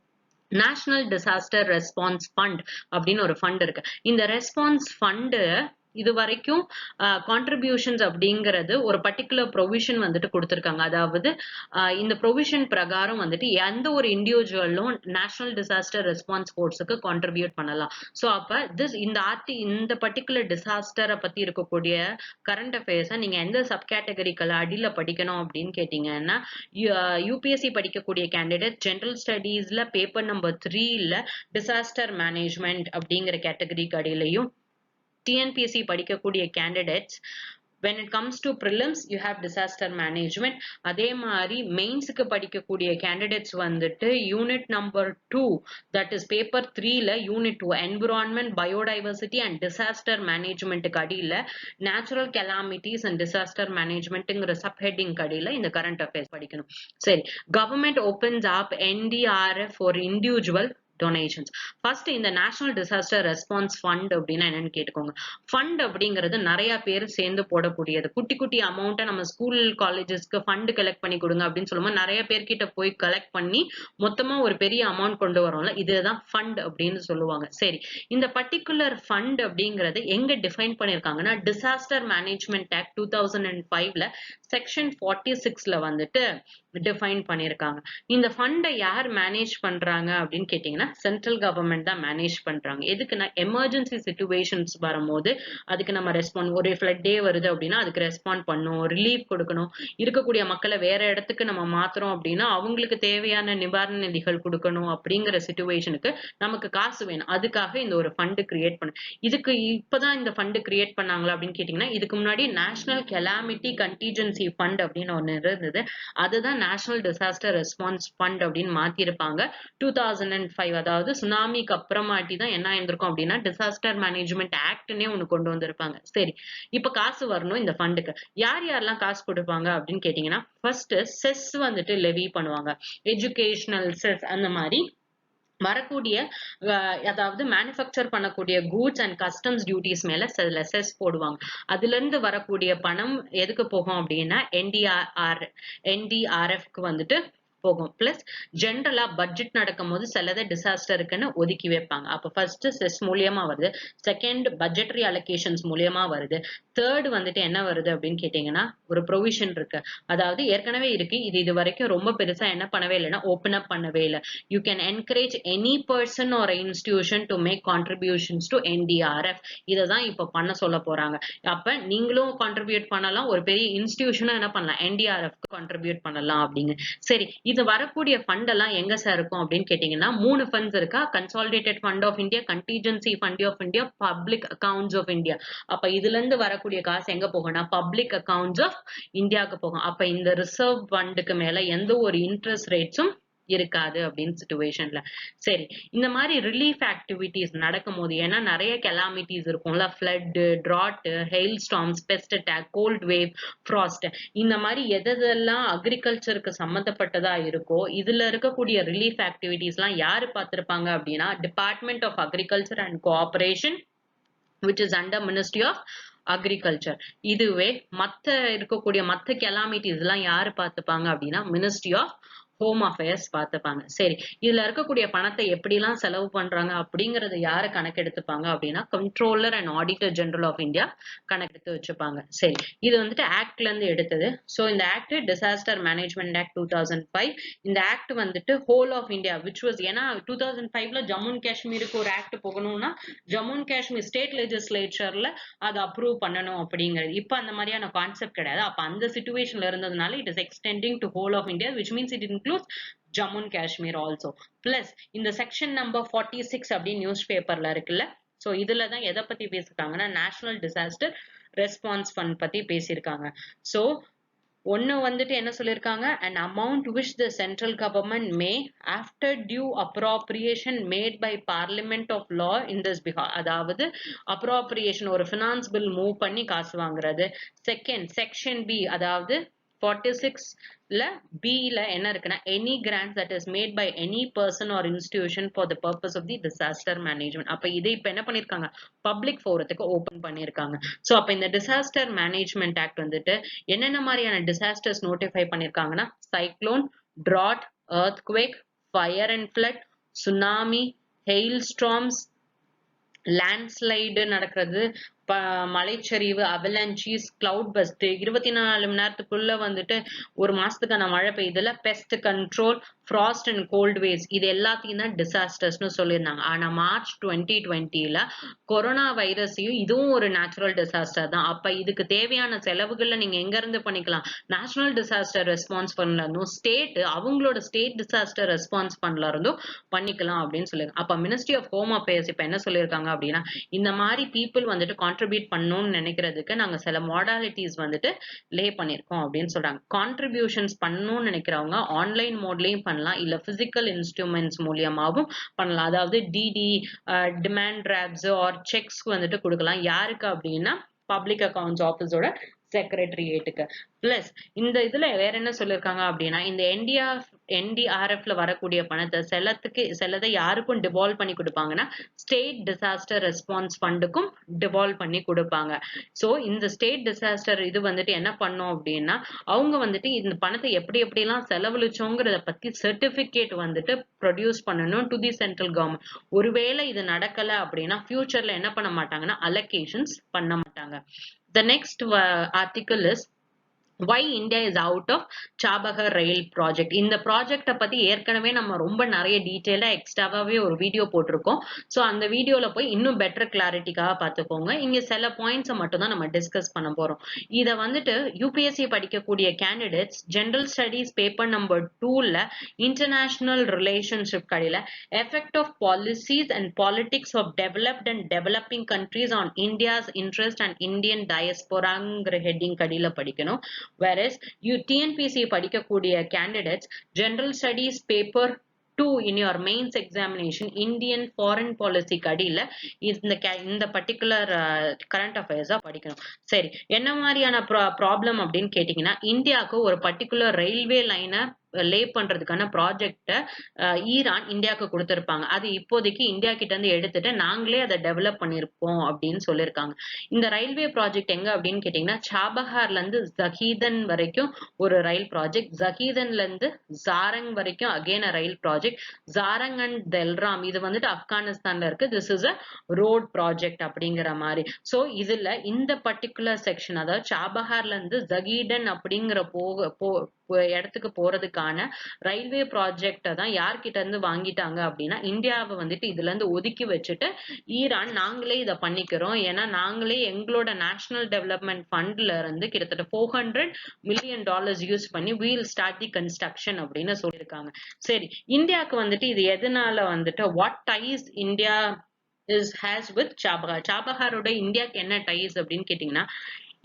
national disaster response fund அப்படின்னு ஒரு ஃபண்ட் இருக்கு. இந்த ரெஸ்பான்ஸ் ஃபண்டு இது வரைக்கும் கான்ட்ரிபியூஷன்ஸ் அப்படிங்கிறது ஒரு பர்டிகுலர் ப்ரொவிஷன் வந்துட்டு கொடுத்திருக்காங்க. அதாவது இந்த ப்ரொவிஷன் பிரகாரம் வந்துட்டு எந்த ஒரு இண்டிவிஜுவலும் நேஷனல் டிசாஸ்டர் ரெஸ்பான்ஸ் ஃபோர்ஸுக்கு கான்ட்ரிபியூட் பண்ணலாம். ஸோ அப்ப இந்த பர்டிகுலர் டிசாஸ்டரை பத்தி இருக்கக்கூடிய கரண்ட் அஃபேர்ஸை நீங்க எந்த சப் கேட்டகரிக்கள் அடியில படிக்கணும் அப்படின்னு கேட்டீங்கன்னா, யூபிஎஸ்சி படிக்கக்கூடிய கேண்டிடேட் ஜெனரல் ஸ்டடீஸ்ல பேப்பர் நம்பர் 3ல டிசாஸ்டர் மேனேஜ்மெண்ட் அப்படிங்கிற கேட்டகரிக்கு அடியிலையும், TNPSC படிக்கக்கூடிய candidates when it comes to prelims you have disaster management. அதே மாதிரி மெயின்ஸ்க்கு படிக்கக்கூடிய கேண்டிடேட்ஸ் வந்துட்டு unit number 2 that is paper 3ல unit 2 environment biodiversity and disaster managementக்கு அடியில natural calamities and disaster managementங்கிற சப்ஹெட்டிங் அடியில இந்த கரண்ட் அஃபேர்ஸ் படிக்கணும். சரி, government opens up NDRF for individual donations. First இந்த நேஷனல் டிசாஸ்டர் ரெஸ்பான்ஸ் ஃபண்ட் அப்படின்னா என்னன்னு கேட்டுக்கோங்க. ஃபண்ட் அப்படிங்கிறது நிறைய பேர் சேர்ந்து போடக்கூடியது. குட்டி குட்டி அமௌண்ட்டை நம்ம ஸ்கூல் காலேஜஸ்க்கு ஃபண்ட் கலெக்ட் பண்ணி கொடுங்க அப்படின்னு சொல்லும்போது நிறைய பேர்கிட்ட போய் கலெக்ட் பண்ணி மொத்தமா ஒரு பெரிய அமௌண்ட் கொண்டு வரோம்ல, இதுதான் ஃபண்ட் அப்படின்னு சொல்லுவாங்க. சரி, இந்த பர்டிகுலர் ஃபண்ட் அப்படிங்கிறது எங்க டிஃபைன் பண்ணிருக்காங்கன்னா, டிசாஸ்டர் மேனேஜ்மெண்ட் ஆக்ட் 2005ல செக்ஷன் 46ல வந்துட்டு டிஃபைன் பண்ணிருக்காங்க. இந்த ஃபண்டை யார் மேனேஜ் பண்றாங்க அப்படின்னு கேட்டீங்கன்னா, சென்ட்ரல் கவர்மெண்ட் தான் மேனேஜ் பண்றாங்க. எதுக்குன்னா, எமர்ஜென்சி சிச்சுவேஷன்ஸ் வரும்போது அதுக்கு நம்ம ரெஸ்பாண்ட், ஒரு ஃப்ளட்டே வருது அப்படின்னா அதுக்கு ரெஸ்பாண்ட் பண்ணணும், ரிலீஃப் கொடுக்கணும், இருக்கக்கூடிய மக்களை வேற இடத்துக்கு நம்ம மாத்துறோம் அப்படின்னா அவங்களுக்கு தேவையான நிவாரண நிதிகள் கொடுக்கணும். அப்படிங்கிற சிச்சுவேஷனுக்கு நமக்கு காசு வேணும், அதுக்காக இந்த ஒரு ஃபண்ட் கிரியேட் பண்ண. இதுக்கு இப்பதான் இந்த ஃபண்ட் கிரியேட் பண்ணாங்களா அப்படின்னு கேட்டீங்கன்னா, இதுக்கு முன்னாடி நேஷனல் கெலாமிட்டி கண்டிஜென்சி ஃபண்ட் அப்படின்னு ஒண்ணு இருந்தது. அதுதான் நேஷனல் டிசாஸ்டர் ரெஸ்பான்ஸ் ஃபண்ட் அப்படின்னு மாத்திருப்பாங்க 2005. அதாவது சுனாமிக்கு அப்புறமாட்டி தான் என்ன ஆயிருக்கும் அப்படின்னா டிசாஸ்டர் மேனேஜ்மெண்ட் ஆக்ட்னே ஒண்ணு கொண்டு வந்திருப்பாங்க. சரி, இப்ப காசு வரணும் இந்த ஃபண்டுக்கு. யார் யாரெல்லாம் காசு கொடுப்பாங்க அப்படின்னு கேட்டீங்கன்னா, ஃபர்ஸ்ட் செஸ் வந்துட்டு லெவி பண்ணுவாங்க, எஜுகேஷனல் செஸ். அந்த மாதிரி வரக்கூடிய அதாவது மேனுஃபேக்சர் பண்ணக்கூடிய கூட்ஸ் அண்ட் கஸ்டம்ஸ் டியூட்டிஸ் மேல செஸ் போடுவாங்க. அதுல இருந்து வரக்கூடிய பணம் எதுக்கு போகும் அப்படின்னா NDRFக்கு வந்துட்டு போகும். பிளஸ் ஜென்ரலா பட்ஜெட் நடக்கும் போது சிலதை டிசாஸ்டருக்குன்னு ஒதுக்கி வைப்பாங்க. அப்ப ஃபர்ஸ்ட் செஸ் மூலியமா வருது, செகண்ட் பட்ஜெட்டரி அலோகேஷன்ஸ் மூலியமா வருது, தேர்ட் வந்துட்டு என்ன வருது அப்படின்னு கேட்டீங்கன்னா ஒரு ப்ரொவிஷன் இருக்கு. அதாவது ஏற்கனவே இருக்கு, இது வரைக்கும் ரொம்ப பெருசா என்ன பண்ணவே இல்லைன்னா ஓபன் அப் பண்ணவே இல்லை. You can encourage any person or institution to make contributions to NDRF. இதை தான் இப்ப பண்ண சொல்ல போறாங்க. அப்ப நீங்களும் கான்ட்ரிபியூட் பண்ணலாம், ஒரு பெரிய இன்ஸ்டிடியூஷனும் என்ன பண்ணலாம், NDRFக்கு கான்ட்ரிபியூட் பண்ணலாம் அப்படிங்க. சரி, இது வரக்கூடிய ஃபண்ட் எல்லாம் எங்க சார் இருக்கும் அப்படின்னு கேட்டீங்கன்னா, 3 ஃபண்ட்ஸ் இருக்கா. Consolidated fund of India, contingency fund of India, public accounts of India. அப்ப இதுல இருந்து வரக்கூடிய காசு எங்க போகும்னா பப்ளிக் அக்கவுண்ட்ஸ் ஆஃப் இந்தியாவுக்கு போகும். அப்ப இந்த ரிசர்வ் ஃபண்டுக்கு மேல எந்த ஒரு இன்ட்ரெஸ்ட் ரேட்ஸும் இருக்காது அப்படின்னு சிச்சுவேஷன்ல. சரி, இந்த மாதிரி ரிலீஃப் ஆக்டிவிட்டிஸ் நடக்கும் போது, ஏன்னா நிறைய கெலாமிட்டிஸ் இருக்கும்ல, flood, drought, hail storms, pest attack, cold wave, frost, இந்த மாதிரி எதெல்லாம் அக்ரிகல்ச்சருக்கு சம்பந்தப்பட்டதா இருக்கோ இதுல இருக்கக்கூடிய ரிலீஃப் ஆக்டிவிட்டிஸ் எல்லாம் யாரு பார்த்திருப்பாங்க அப்படின்னா, department of agriculture and cooperation which is under Ministry of agriculture. இதுவே இருக்கக்கூடிய மத்த கெலாமிட்டிஸ் எல்லாம் யாரு பார்த்துப்பாங்க அப்படின்னா மினிஸ்ட்ரி ஆஃப் ஹோம் அஃபேர்ஸ் பார்த்துப்பாங்க. சரி, இதுல இருக்கக்கூடிய பணத்தை எப்படி எல்லாம் செலவு பண்றாங்க அப்படிங்கறத யாரு கணக்கெடுத்துப்பாங்க அப்படின்னா controller and auditor general of India கணக்கெடுத்து வச்சுப்பாங்க. சரி, இது வந்துட்டு ஆக்ட்ல இருந்து எடுத்தது. சோ இந்த ஆக்ட் டிசாஸ்டர் மேனேஜ்மெண்ட் ஆக்ட் 2005. இந்த ஆக்ட் வந்துட்டு whole of India which was, ஏன்னா 2005ல ஜம்மு அண்ட் காஷ்மீருக்கு ஒரு ஆக்ட் போகணும்னா ஜம்மு அண்ட் காஷ்மீர் ஸ்டேட் லெஜிஸ்லேச்சர்ல அதை அப்ரூவ் பண்ணணும் அப்படிங்கிறது. இப்ப அந்த மாதிரியான கான்செப்ட் கிடையாது. அப்ப அந்த சிச்சுவேஷன்ல இருந்ததுனால it is extending to whole of India which means it includes Jammu and Kashmir also. Plus இந்த செக்ஷன் நம்பர் 46 அப்படின்னு நியூஸ் பேப்பர்ல இருக்குல்ல, சோ இதுல தான் எதை பத்தி பேசிருக்காங்கன்னா நேஷனல் டிசாஸ்டர் ரெஸ்பான்ஸ் ஃபண்ட் பத்தி பேசியிருக்காங்க. சோ ஒன்னு வந்துட்டு என்ன சொல்லிருக்காங்க, an amount which the central government may after due appropriation made by parliament of law in this behalf. அதாவது appropriation ஒரு finance bill மூவ் பண்ணி காசு வாங்குறது. செகண்ட் செக்ஷன் பி, அதாவது 46ல B-ல என்ன இருக்குன்னா any grants that is made by any person or institution for the purpose of the disaster management. அப்ப இதை இப்ப என்ன பண்ணிருக்காங்க, பப்ளிக் ஃபோரத்துக்கு ஓபன் பண்ணிருக்காங்க. சோ அப்ப இந்த டிசாஸ்டர் மேனேஜ்மெண்ட் ஆக்ட் வந்துட்டு என்னென்ன மாதிரியான டிசாஸ்டர்ஸ் நோட்டிஃபை பண்ணிருக்காங்கன்னா cyclone, drought, earthquake, fire and flood, tsunami, hail storms, landslide நடக்கிறது, மலைச்சரிவு, அவலான்ச்சீஸ், கிளவுட் பஸ்ட் 24 மணி நேரத்துக்குள்ள வந்துட்டு ஒரு மாசத்துக்கான மழை பெய்யுதுல, pest control, frost and cold waves இது எல்லாத்தையும் தான் டிசாஸ்டர்ஸ்னு சொல்லியிருந்தாங்க. ஆனா மார்ச் 2020ல கொரோனா வைரஸையும் இதுவும் ஒரு நேச்சுரல் டிசாஸ்டர் தான். அப்ப இதுக்கு தேவையான செலவுகள்ல நீங்க எங்க இருந்து பண்ணிக்கலாம்? நேஷனல் டிசாஸ்டர் ரெஸ்பான்ஸ் ஃபண்ட்ல இருந்தும், அவங்களோட ஸ்டேட் டிசாஸ்டர் ரெஸ்பான்ஸ் ஃபண்ட்ல இருந்தும் பண்ணிக்கலாம் அப்படின்னு சொல்லியிருக்காங்க. அப்ப மினிஸ்ட்ரி ஆஃப் ஹோம் அஃபேர்ஸ் இப்ப என்ன சொல்லியிருக்காங்க அப்படின்னா, இந்த மாதிரி பீப்புள் வந்துட்டு கான்ட்ரிபியூட் பண்ணணும்னு நினைக்கிறதுக்கு நாங்க சில மாடாலிட்டிஸ் வந்துட்டு லே பண்ணிருக்கோம் அப்படின்னு சொல்றாங்க. கான்ட்ரிபியூஷன்ஸ் பண்ணணும்னு நினைக்கிறவங்க ஆன்லைன் மோட்லயும் பண்ணலாம், இல்ல பிசிக்கல் இன்ஸ்ட்ருமெண்ட்ஸ் மூலியமாவும் பண்ணலாம். அதாவது DD, demand drafts or cheques வந்துட்டு கொடுக்கலாம். யாருக்கு அப்படின்னா பப்ளிக் அக்கவுண்ட்ஸ் ஆபீஸோட செக்ரட்டரியேட்டுக்கு. பிளஸ் இந்த இதுல வேற என்ன சொல்லிருக்காங்க அப்படின்னா, இந்த என்டிஆர்எஃப்ல வரக்கூடிய பணத்தை சிலதை யாருக்கும் டிவால்வ் பண்ணி கொடுப்பாங்கன்னா, ஸ்டேட் டிசாஸ்டர் ரெஸ்பான்ஸ் ஃபண்டுக்கும் டிவால்வ் பண்ணி கொடுப்பாங்க. சோ இந்த ஸ்டேட் டிசாஸ்டர் இது வந்துட்டு என்ன பண்ணும் அப்படின்னா, அவங்க வந்துட்டு இந்த பணத்தை எப்படி எப்படிலாம் செலவழிச்சோங்கிறத பத்தி சர்டிபிகேட் வந்துட்டு ப்ரொடியூஸ் பண்ணணும் டு தி சென்ட்ரல் கவர்மெண்ட். ஒருவேளை இது நடக்கல அப்படின்னா ஃபியூச்சர்ல என்ன பண்ண மாட்டாங்கன்னா அலோகேஷன்ஸ் பண்ண மாட்டாங்க. The next article is why India is out of Chabahar rail project. இந்த ப்ராஜெக்ட பத்தி ஏற்கனவே நம்ம ரொம்ப நிறைய டீடைலா எக்ஸ்ட்ராவாவே ஒரு வீடியோ போட்டிருக்கோம். சோ அந்த வீடியோல போய் இன்னும் பெட்டர் கிளாரிட்டிக்காக பார்த்துக்கோங்க. இங்க சில பாயிண்ட்ஸை மட்டும் தான் நம்ம டிஸ்கஸ் பண்ண போறோம். இத வந்துட்டு யூபிஎஸ்சி படிக்கக்கூடிய candidates general studies paper number 2ல இன்டர்நேஷனல் ரிலேஷன்ஷிப் கடையில effect of policies and politics of developed and developing countries on India's interest and Indian டயஸ்போராங்கிற ஹெட்டிங் கடியில படிக்கணும். Whereas TNPSC படிக்கக்கூடிய candidates general studies paper 2 in your mains examination Indian foreign policy கடியில இந்த particular current அஃபேர்ஸா படிக்கணும். சரி, என்ன மாதிரியான problem அப்படின்னு கேட்டீங்கன்னா, இந்தியாவுக்கு ஒரு பர்டிகுலர் ரயில்வே லைனை லே பண்றதுக்கான ப்ராஜெக்ட ஈரான் இந்தியாவுக்கு கொடுத்திருப்பாங்க. அது இப்போதைக்கு இந்தியா கிட்ட இருந்து எடுத்துட்டு நாங்களே அதை டெவலப் பண்ணிருப்போம் அப்படின்னு சொல்லியிருக்காங்க. இந்த ரயில்வே ப்ராஜெக்ட் எங்க அப்படின்னு கேட்டீங்கன்னா, சாபஹார்ல இருந்து ஜஹீதன் வரைக்கும் ஒரு ரயில் ப்ராஜெக்ட், ஜஹீதன்ல இருந்து ஜாரங் வரைக்கும் அகைன் ரயில் ப்ராஜெக்ட், ஜாரங் அண்ட் தெல்ராம் இது வந்துட்டு ஆப்கானிஸ்தான்ல இருக்கு. This is a road project அப்படிங்கிற மாதிரி. சோ இதுல இந்த பர்டிகுலர் செக்ஷன், அதாவது சாபஹார்ல இருந்து ஜஹீதன் அப்படிங்கிற இடத்துக்கு போறதுக்கான ரயில்வே ப்ராஜெக்ட தான் யார்கிட்ட இருந்து வாங்கிட்டாங்க அப்படின்னா, இந்தியாவை வந்துட்டு இதுல இருந்து ஒதுக்கி வச்சுட்டு ஈரான் நாங்களே இதை பண்ணிக்கிறோம், ஏன்னா நாங்களே எங்களோட நேஷனல் டெவலப்மெண்ட் ஃபண்ட்ல இருந்து கிட்டத்தட்ட $400 மில்லியன் யூஸ் பண்ணி வீல் ஸ்டார்ட் தி கன்ஸ்ட்ரக்ஷன் அப்படின்னு சொல்லியிருக்காங்க. சரி, இந்தியாவுக்கு வந்துட்டு இது எதனால வந்துட்டு what ties India has with Chabahar. சாபஹாரோட இந்தியாவுக்கு என்ன டைஸ் அப்படின்னு கேட்டீங்கன்னா,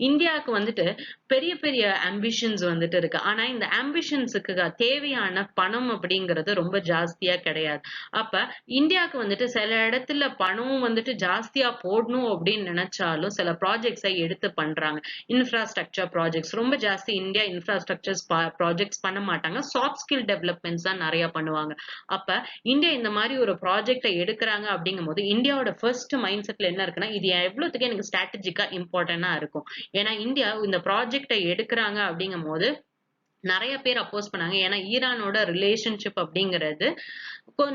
இந்தியாவுக்கு வந்துட்டு பெரிய பெரிய ஆம்பிஷன்ஸ் வந்துட்டு இருக்கு. ஆனா இந்த ஆம்பிஷன்ஸுக்கு தேவையான பணம் அப்படிங்கிறது ரொம்ப ஜாஸ்தியா கிடையாது. அப்ப இந்தியாவுக்கு வந்துட்டு சில இடத்துல பணமும் வந்துட்டு ஜாஸ்தியா போடணும் அப்படின்னு நினைச்சாலும் சில ப்ராஜெக்ட்ஸை எடுத்து பண்றாங்க. இன்ஃப்ராஸ்ட்ரக்சர் ப்ராஜெக்ட்ஸ் ரொம்ப ஜாஸ்தி இந்தியா இன்ஃப்ராஸ்ட்ரக்சர் ப்ராஜெக்ட்ஸ் பண்ண மாட்டாங்க. சாஃப்ட் ஸ்கில் டெவலப்மெண்ட்ஸ் தான் நிறைய பண்ணுவாங்க. அப்ப இந்தியா இந்த மாதிரி ஒரு ப்ராஜெக்டை எடுக்கிறாங்க அப்படிங்கும் போது இந்தியாவோட ஃபர்ஸ்ட் மைண்ட் செட்ல என்ன இருக்குன்னா, இது எவ்வளவுக்கு எனக்கு ஸ்ட்ராட்டஜிக்கா இம்பார்ட்டன்டா இருக்கும். ஏன்னா இந்தியா இந்த ப்ராஜெக்டை எடுக்கிறாங்க அப்படிங்கும் போது நிறைய பேர் அப்போஸ் பண்ணாங்க. ஏன்னா ஈரானோட ரிலேஷன்ஷிப் அப்படிங்கிறது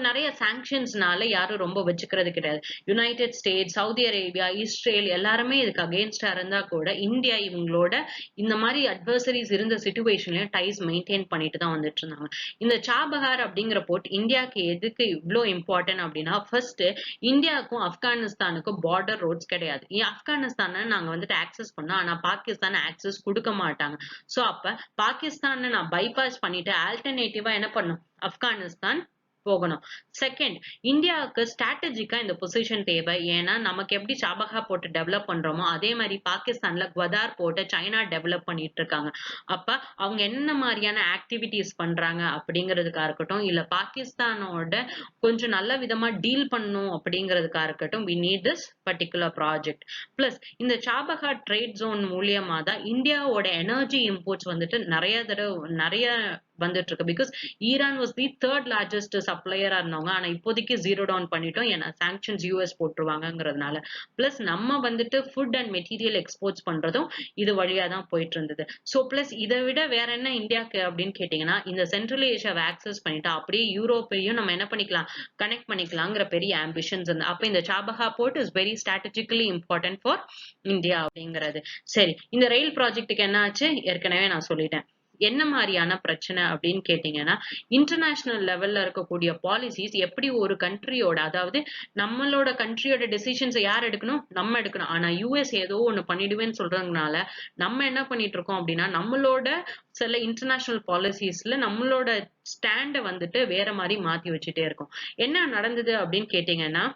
நிறைய சாங்ஷன்ஸ்னால யாரும் ரொம்ப வச்சுக்கிறது கிடையாது. United states, Saudi Arabia, Israel எல்லாருமே இதுக்கு அகேன்ஸ்டா இருந்தா கூட இந்தியா இவங்களோட இந்த மாதிரி அட்வர்சரிஸ் இருந்த சிச்சுவேஷன்லயும் டைஸ் மெயின்டைன் பண்ணிட்டு தான் வந்துட்டு இருந்தாங்க. இந்த சாபஹார் அப்படிங்கிற போர்ட் இந்தியாவுக்கு எதுக்கு இவ்வளோ இம்பார்ட்டன்ட் அப்படின்னா, ஃபர்ஸ்ட் இந்தியாவுக்கும் ஆப்கானிஸ்தானுக்கும் பார்டர் ரோட்ஸ் கிடையாது. ஆப்கானிஸ்தானை நாங்க வந்துட்டு ஆக்சஸ் பண்ணோம், ஆனா பாகிஸ்தான் ஆக்சஸ் கொடுக்க மாட்டாங்க. சோ அப்ப பாகிஸ்தான் நான் பைபாஸ் பண்ணிட்டு ஆல்டர்னேட்டிவா என்ன பண்ணும், ஆப்கானிஸ்தான் போகணும். செகண்ட், இந்தியாவுக்கு ஸ்ட்ராட்டஜிக்கா இந்த பொசிஷன் தேவை. ஏன்னா நமக்கு எப்படி சாபஹா போட்டு டெவலப் பண்றோமோ அதே மாதிரி பாகிஸ்தான்ல குவதார் போட்டு சைனா டெவலப் பண்ணிட்டு இருக்காங்க. அப்ப அவங்க என்ன மாதிரியான ஆக்டிவிட்டிஸ் பண்றாங்க அப்படிங்கிறதுக்கா இருக்கட்டும், இல்ல பாகிஸ்தானோட கொஞ்சம் நல்ல விதமா டீல் பண்ணும் அப்படிங்கிறதுக்கா இருக்கட்டும், we need this particular project. பிளஸ் இந்த சாபஹார் ட்ரேட் ஜோன் மூலியமா தான் இந்தியாவோட எனர்ஜி இம்போர்ட்ஸ் வந்துட்டு நிறைய வந்துட்டு இருக்கு. Because Iran was the third largest சப்ளையரா இருந்தவங்க. ஆனா இப்போதைக்கு ஜீரோ டவுன் பண்ணிட்டோம். ஏன்னா சாங்ஷன்ஸ் யூஎஸ் போட்டுருவாங்கங்கிறதுனால. பிளஸ் நம்ம வந்துட்டு ஃபுட் அண்ட் மெட்டீரியல் எக்ஸ்போர்ட்ஸ் பண்றதும் இது வழியா தான் போயிட்டு இருந்தது. சோ பிளஸ் இதை விட வேற என்ன இந்தியாக்கு அப்படின்னு கேட்டீங்கன்னா, இந்த சென்ட்ரல் ஏஷியாவை ஆக்சஸ் பண்ணிட்டா அப்படியே யூரோப்பையும் நம்ம என்ன பண்ணிக்கலாம், கனெக்ட் பண்ணிக்கலாங்கிற பெரிய ஆம்பிஷன்ஸ் இருந்து. அப்ப இந்த Chabahar port is very strategically important for India அப்படிங்கிறது. சரி, இந்த ரயில் ப்ராஜெக்ட்டுக்கு என்ன ஆச்சு ஏற்கனவே நான் சொல்லிட்டேன். என்ன மாதிரியான பிரச்சனை அப்படின்னு கேட்டீங்கன்னா, இன்டர்நேஷனல் லெவல்ல இருக்கக்கூடிய பாலிசிஸ் எப்படி ஒரு கண்ட்ரியோட, அதாவது நம்மளோட கண்ட்ரியோட டெசிஷன்ஸ் யார் எடுக்கணும், நம்ம எடுக்கணும். ஆனா யூஎஸ் ஏதோ ஒண்ணு பண்ணிடுவேன்னு சொல்றதுனால நம்ம என்ன பண்ணிட்டு இருக்கோம் அப்படின்னா, நம்மளோட சில இன்டர்நேஷனல் பாலிசிஸ்ல நம்மளோட ஸ்டாண்ட வந்துட்டு வேற மாதிரி மாத்தி வச்சுட்டே இருக்கோம். என்ன நடந்தது அப்படின்னு கேட்டீங்கன்னா,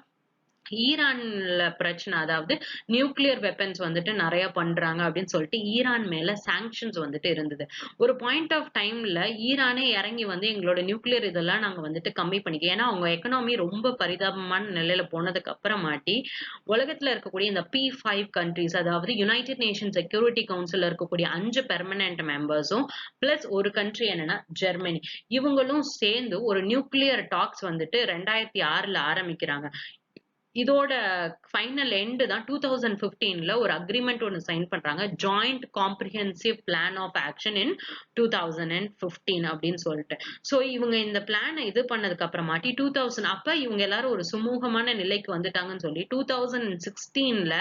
ஈரான்ல பிரச்சனை, அதாவது நியூக்ளியர் வெப்பன்ஸ் வந்துட்டு நிறைய பண்றாங்க அப்படின்னு சொல்லிட்டு ஈரான் மேல சாங்ஷன்ஸ் வந்துட்டு இருந்தது. ஒரு பாயிண்ட் ஆஃப் டைம்ல ஈரானே இறங்கி வந்து எங்களோட நியூக்ளியர் இதெல்லாம் நாங்க வந்துட்டு கம்மி பண்ணிக்க, ஏன்னா அவங்க எக்கனாமி ரொம்ப பரிதாபமான நிலையில போனதுக்கு அப்புறமாட்டி உலகத்துல இருக்கக்கூடிய இந்த P5 கண்ட்ரிஸ், அதாவது யுனைடெட் நேஷன் செக்யூரிட்டி கவுன்சில்ல இருக்கக்கூடிய 5 பெர்மனன்ட் மெம்பர்ஸும் பிளஸ் ஒரு கண்ட்ரி என்னன்னா ஜெர்மனி, இவங்களும் சேர்ந்து ஒரு நியூக்ளியர் டாக்ஸ் வந்துட்டு 2006ல ஆரம்பிக்கிறாங்க. இதோட ஃபைனல் எண்ட் தான் 2015ல ஒரு அக்ரிமெண்ட் ஒன்னு சைன் பண்றாங்க, joint comprehensive plan of action in 2015 அப்படின்னு சொல்லிட்டு. சோ இவங்க இந்த பிளானை இது பண்ணதுக்கு அப்புறமாட்டி 2000 அப்ப இவங்க எல்லாரும் ஒரு சுமூகமான நிலைக்கு வந்துட்டாங்கன்னு சொல்லி 2016ல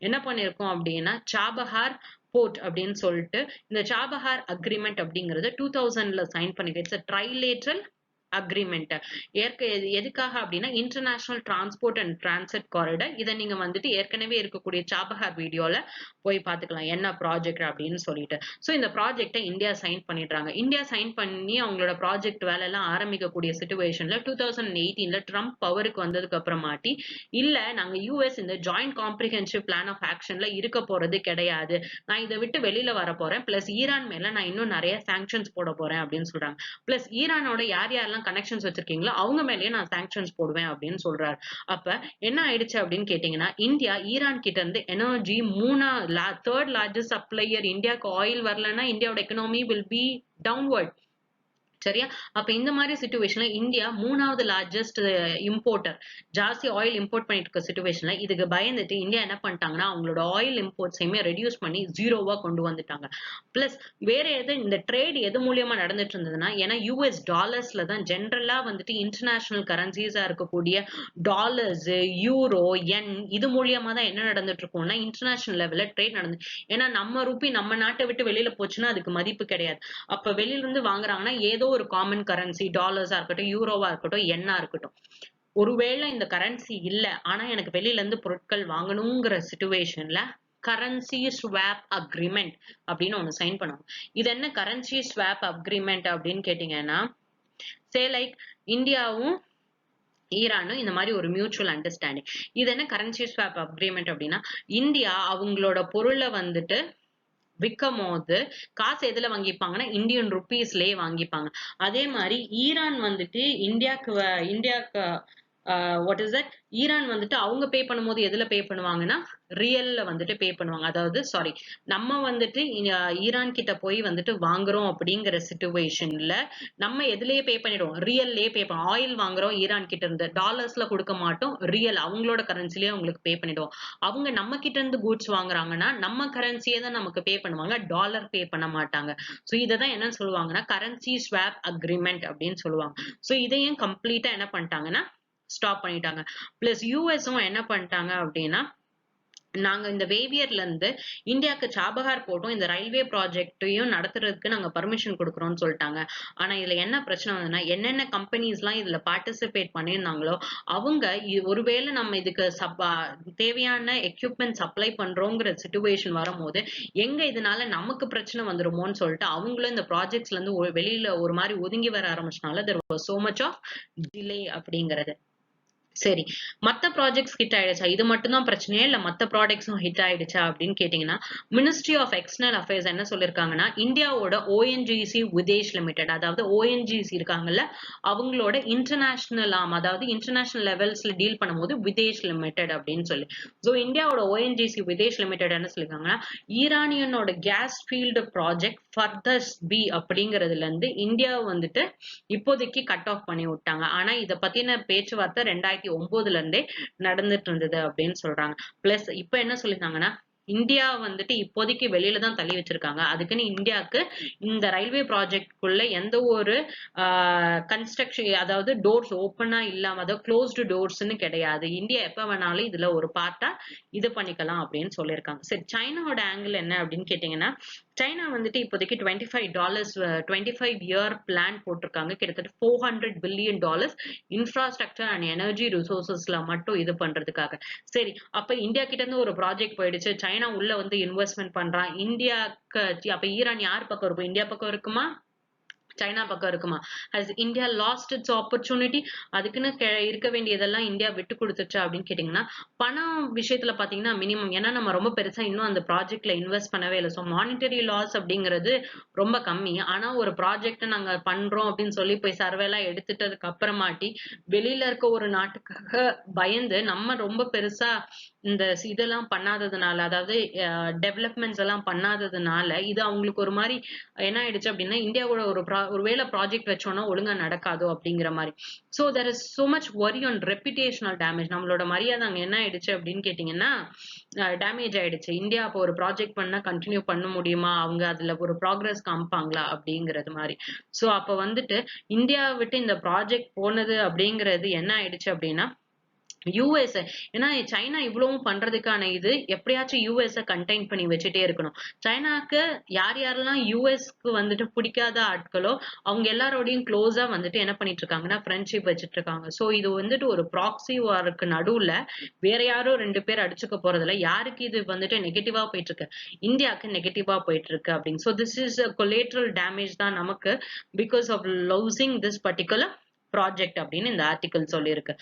என்ன பண்ணிருக்கோம் அப்படின்னா, சாபஹார் போர்ட் அப்படின்னு சொல்லிட்டு இந்த சாபஹார் அக்ரிமெண்ட் அப்படிங்கறது 2000ல சைன் பண்ணிட்டு, இட்ஸ் ட்ரைலேட்ரல் அக்ரிமெண்ட். எதுக்காக அப்படின்னா, international transport and transit corridor. இதை நீங்க வந்துட்டு ஏற்கனவே இருக்கக்கூடிய சாபஹார் வீடியோல போய் பாத்துக்கலாம் என்ன ப்ராஜெக்ட் அப்படின்னு சொல்லிட்டு. சோ இந்த ப்ராஜெக்டை இந்தியா சைன் பண்ணிடுறாங்க. இந்தியா சைன் பண்ணி அவங்களோட ப்ராஜெக்ட் வேலை எல்லாம் ஆரம்பிக்கக்கூடிய சிச்சுவேஷன்ல 2018ல ட்ரம்ப் பவருக்கு வந்ததுக்கு அப்புறமாட்டி, இல்ல நாங்க யூஎஸ் இந்த ஜாயிண்ட் காம்ப்ரிஹென்சிவ் பிளான் ஆஃப் ஆக்ஷன்ல இருக்க போறது கிடையாது, நான் இதை விட்டு வெளியில வர போறேன், பிளஸ் ஈரான் மேல நான் இன்னும் நிறைய சாங்ஷன்ஸ் போட போறேன் அப்படின்னு சொல்றாங்க. பிளஸ் ஈரானோட யார் யாரெல்லாம் கனெக்ஷன்ஸ் வச்சிருக்கீங்களோ அவங்க மேலேயே நான் சாங்ஷன்ஸ் போடுவேன் அப்படின்னு சொல்றாரு. அப்ப என்ன ஆயிடுச்சு அப்படின்னு கேட்டீங்கன்னா, இந்தியா ஈரான் கிட்ட இருந்து எனர்ஜி தேர்ட் லார்ஜஸ்ட் சப்ளையர். இந்தியாவுக்கு ஆயில் வரலன்னா இந்தியாவோட எக்கனாமி வில் பி டவுன்வர்ட். சரியா? அப்ப இந்த மாதிரி சிச்சுவேஷன்ல இந்தியா 3வது லார்ஜஸ்ட் இம்போர்ட்டர், ஜாஸ்தி ஆயில் இம்போர்ட் பண்ணிட்டு இருக்க சிச்சுவேஷன்ல இதுக்கு பயந்துட்டு இந்தியா என்ன பண்ணிட்டாங்கன்னா, அவங்களோட ஆயில் இம்போர்ட்ஸையுமே ரெடியூஸ் பண்ணி ஜீரோவா கொண்டு வந்துட்டாங்க. பிளஸ் வேற எது இந்த ட்ரேட் எது மூலியமா நடந்துட்டு இருந்ததுன்னா, ஏன்னா யூஎஸ் டாலர்ஸ்ல தான் ஜென்ரலா வந்துட்டு இன்டர்நேஷனல் கரன்சிஸா இருக்கக்கூடிய டாலர்ஸ், யூரோ, யென் இது மூலியமா தான் என்ன நடந்துட்டு இருக்கும்னா இன்டர்நேஷனல் லெவல்ல ட்ரேட் நடந்து. ஏன்னா நம்ம ரூபி நம்ம நாட்டை விட்டு வெளியில போச்சுன்னா அதுக்கு மதிப்பு கிடையாது. அப்ப வெளியில இருந்து வாங்குறாங்கன்னா ஏதோ ஒரு காமன் கரன்சி, டாலர்ஸா இருக்கட்டும், யூரோவா இருக்கட்டும், எண்ணா இருக்கட்டும், ஒருவேளை இந்த கரன்சி இல்ல ஆனா எனக்கு வெளியில இருந்து பொருட்கள் வாங்கணுங்கிற சிச்சுவேஷன்ல கரன்சி ஸ்வாப் அக்ரிமெண்ட் அப்படின்னு ஒண்ணு சைன் பண்ணுவாங்க. இது என்ன கரன்சி ஸ்வாப் அக்ரிமெண்ட் அப்படின்னு கேட்டீங்கன்னா, சே லைக் இந்தியாவும் ஈரானும் இந்த மாதிரி ஒரு மியூச்சுவல் அண்டர்ஸ்டாண்டிங். இது என்ன கரன்சி ஸ்வாப் அக்ரிமெண்ட் அப்படின்னா, இந்தியா அவங்களோட பொருளை வந்துட்டு விற்கும் போது காசு எதுல வாங்கிப்பாங்கன்னா இந்தியன் ருபீஸ்லயே வாங்கிப்பாங்க. அதே மாதிரி ஈரான் வந்துட்டு இந்தியாக்கு வாட் இஸ் தட், ஈரான் வந்துட்டு அவங்க பே பண்ணும்போது எதுல பே பண்ணுவாங்கன்னா ரியல்ல வந்துட்டு பே பண்ணுவாங்க. அதாவது சாரி, நம்ம வந்துட்டு ஈரான் கிட்ட போய் வந்துட்டு வாங்குறோம் அப்படிங்கிற சிச்சுவேஷன்ல நம்ம எதுலயே பே பண்ணிடுவோம், ரியல்லயே பே பண்ணுவோம். ஆயில் வாங்குறோம் ஈரான் கிட்ட இருந்து, டாலர்ஸ்ல கொடுக்க மாட்டோம், ரியல் அவங்களோட கரன்சிலேயே உங்களுக்கு பே பண்ணிடுவோம். அவங்க நம்ம கிட்ட இருந்து கூட்ஸ் வாங்குறாங்கன்னா நம்ம கரன்சியே தான் நமக்கு பே பண்ணுவாங்க, டாலர் பே பண்ண மாட்டாங்க. சோ இததான் என்ன சொல்லுவாங்கன்னா கரன்சி ஸ்வாப் அக்ரிமெண்ட் அப்படின்னு சொல்லுவாங்க. சோ இதையும் கம்ப்ளீட்டா என்ன பண்ணிட்டாங்கன்னா ஸ்டாப் பண்ணிட்டாங்க. பிளஸ் யூஎஸும் என்ன பண்ணிட்டாங்க அப்படின்னா, நாங்க இந்த வேவியர்ல இருந்து இந்தியாவுக்கு சாபஹார் போட்டோம், இந்த ரயில்வே ப்ராஜெக்டையும் நடத்துறதுக்கு நாங்க பர்மிஷன் கொடுக்குறோம்னு சொல்லிட்டாங்க. ஆனா இதுல என்ன பிரச்சனை வந்ததுன்னா, என்னென்ன கம்பெனிஸ் எல்லாம் இதுல பார்ட்டிசிபேட் பண்ணியிருந்தாங்களோ அவங்க ஒருவேளை நம்ம இதுக்கு தேவையான எக்யூப்மெண்ட் சப்ளை பண்றோங்கிற சிச்சுவேஷன் வரும்போது எங்க இதனால நமக்கு பிரச்சனை வந்துருமோன்னு சொல்லிட்டு அவங்களும் இந்த ப்ராஜெக்ட்ஸ்ல இருந்து வெளியில ஒரு மாதிரி ஒதுங்கி வர ஆரம்பிச்சனால there was so much of delay அப்படிங்கிறது. சரி. மத்த ப்ராஜெக்ட்ஸ் ஹிட் ஆயிடுச்சா? இது மட்டும் தான் பிரச்சனையா? இல்ல மத்த ப்ராடக்ட்ஸும் ஹிட் ஆயிடுச்சா? அப்படின்னு கேட்டீங்கன்னா, மினிஸ்ட்ரி ஆஃப் எக்ஸ்டர்னல் அஃபேர்ஸ் என்ன சொல்லியிருக்காங்கன்னா, இந்தியாவோட ஓஎன்ஜிசி விதேஷ் லிமிடெட் அதாவது ஓஎன்ஜிசி இருக்காங்கல்ல, அவங்களோட இன்டர்நேஷனல் ஆர்ம் அதாவது இன்டர்நேஷனல் லெவல்ஸ்ல டீல் பண்ணும்போது விதேஷ் லிமிடெட் அப்படின்னு சொல்லி. ஸோ இந்தியாவோட ஓஎன்ஜிசி விதேஷ் லிமிடெட் என்ன சொல்லியிருக்காங்கன்னா, ஈரானியனோட case field project furthers B அப்படிங்கிறதுல இருந்து இந்தியா வந்துட்டு இப்போதைக்கு கட் ஆஃப் பண்ணி விட்டாங்க. ஆனா இத பத்தின பேச்சுவார்த்தை 2009ல இருந்தே நடந்துட்டு இருந்தது அப்படின்னு சொல்றாங்க. பிளஸ் இப்ப என்ன சொல்லியிருந்தாங்கன்னா, இந்தியா வந்துட்டு இப்போதைக்கு வெளியில தான் தள்ளி வச்சிருக்காங்க. அதுக்குன்னு இந்தியாக்கு இந்த ரயில்வே ப்ராஜெக்ட்குள்ள எந்த ஒரு கன்ஸ்ட்ரக்ஷன் அதாவது டோர்ஸ் ஓப்பனா இல்லாம அதாவது க்ளோஸ்டு டோர்ஸ்ன்னு கிடையாது. இந்தியா எப்ப வேணாலும் இதுல ஒரு பார்ட்டா இது பண்ணிக்கலாம் அப்படின்னு சொல்லியிருக்காங்க. சரி சைனாவோட ஆங்கிள் என்ன அப்படின்னு கேட்டீங்கன்னா, சைனா வந்துட்டு இப்போதைக்கு $25 25 இயர் பிளான் போட்டிருக்காங்க. கிட்டத்தட்ட $400 பில்லியன் இன்ஃப்ராஸ்ட்ரக்சர் அண்ட் எனர்ஜி ரிசோர்சஸ்ல மட்டும் இது பண்றதுக்காக. சரி, அப்ப இந்தியா கிட்ட இருந்து ஒரு ப்ராஜெக்ட் போயிடுச்சு. சைனா உள்ள வந்து இன்வெஸ்ட்மென்ட் பண்றான். இந்தியாக்கு அப்ப ஈரான் யார் பக்கம் இருக்கும்? இந்தியா பக்கம் இருக்குமா? சைனா பக்கம் இருக்குமா? Has India last it's opportunity? அதுக்குன்னு இருக்க வேண்டியதெல்லாம் இந்தியா விட்டு குடுத்துருச்சா அப்படின்னு கேட்டீங்கன்னா, பணம் விஷயத்துல பாத்தீங்கன்னா மினிமம். ஏன்னா நம்ம ரொம்ப பெருசா இன்னும் அந்த ப்ராஜெக்ட்ல இன்வெஸ்ட் பண்ணவே இல்ல. ஸோ மானிட்டரி லாஸ் அப்படிங்கிறது ரொம்ப கம்மி. ஆனா ஒரு ப்ராஜெக்ட்ட நாங்க பண்றோம் அப்படின்னு சொல்லி போய் சர்வேலாம் எடுத்துட்டதுக்கு அப்புறமாட்டி, வெளியில இருக்க ஒரு நாட்டுக்காக பயந்து நம்ம ரொம்ப பெருசா இந்த இதெல்லாம் பண்ணாததுனால, அதாவது டெவலப்மெண்ட்ஸ் எல்லாம் பண்ணாததுனால, இது அவங்களுக்கு ஒரு மாரி என்ன ஆயிடுச்சு அப்படின்னா, இந்தியாவோட ஒருவேளை ப்ராஜெக்ட் வச்சோம்னா ஒழுங்கா நடக்காதோ அப்படிங்கிற மாரி. So there is so much worry on reputational damage. நம்மளோட மரியாதை அங்க என்ன ஆயிடுச்சு அப்படின்னு கேட்டீங்கன்னா, டேமேஜ் ஆயிடுச்சு. இந்தியா அப்போ ஒரு ப்ராஜெக்ட் பண்ணா கன்டின்யூ பண்ண முடியுமா? அவங்க அதுல ஒரு ப்ராக்ரஸ் காமிப்பாங்களா? அப்படிங்கிறது மாரி. சோ அப்ப வந்துட்டு இந்தியா விட்டு இந்த ப்ராஜெக்ட் போனது அப்படிங்கிறது என்ன ஆயிடுச்சு அப்படின்னா, யுஎஸ் ஏன்னா சைனா இவ்வளவும் பண்றதுக்கான இது எப்படியாச்சும் யுஎஸ் கண்டெயின் பண்ணி வச்சுட்டே இருக்கணும். சைனாக்கு யார் யாரெல்லாம் யுஎஸ்க்கு வந்துட்டு பிடிக்காத ஆட்களோ அவங்க எல்லாரோடையும் க்ளோஸா வந்துட்டு என்ன பண்ணிட்டு இருக்காங்கன்னா ஃப்ரெண்ட்ஷிப் வச்சுட்டு இருக்காங்க. சோ இது வந்துட்டு ஒரு ப்ராக்ஸி வாருக்கு நடுவுல வேற யாரோ 2 பேர் அடிச்சுக்க போறதுல யாருக்கு இது வந்துட்டு நெகட்டிவா போயிட்டு இருக்கு? இந்தியாவுக்கு நெகட்டிவா போயிட்டு இருக்கு அப்படின்னு. So this is collateral damage தான் நமக்கு because of losing this particular project அப்படின்னு இந்த ஆர்டிகல் சொல்லியிருக்கு.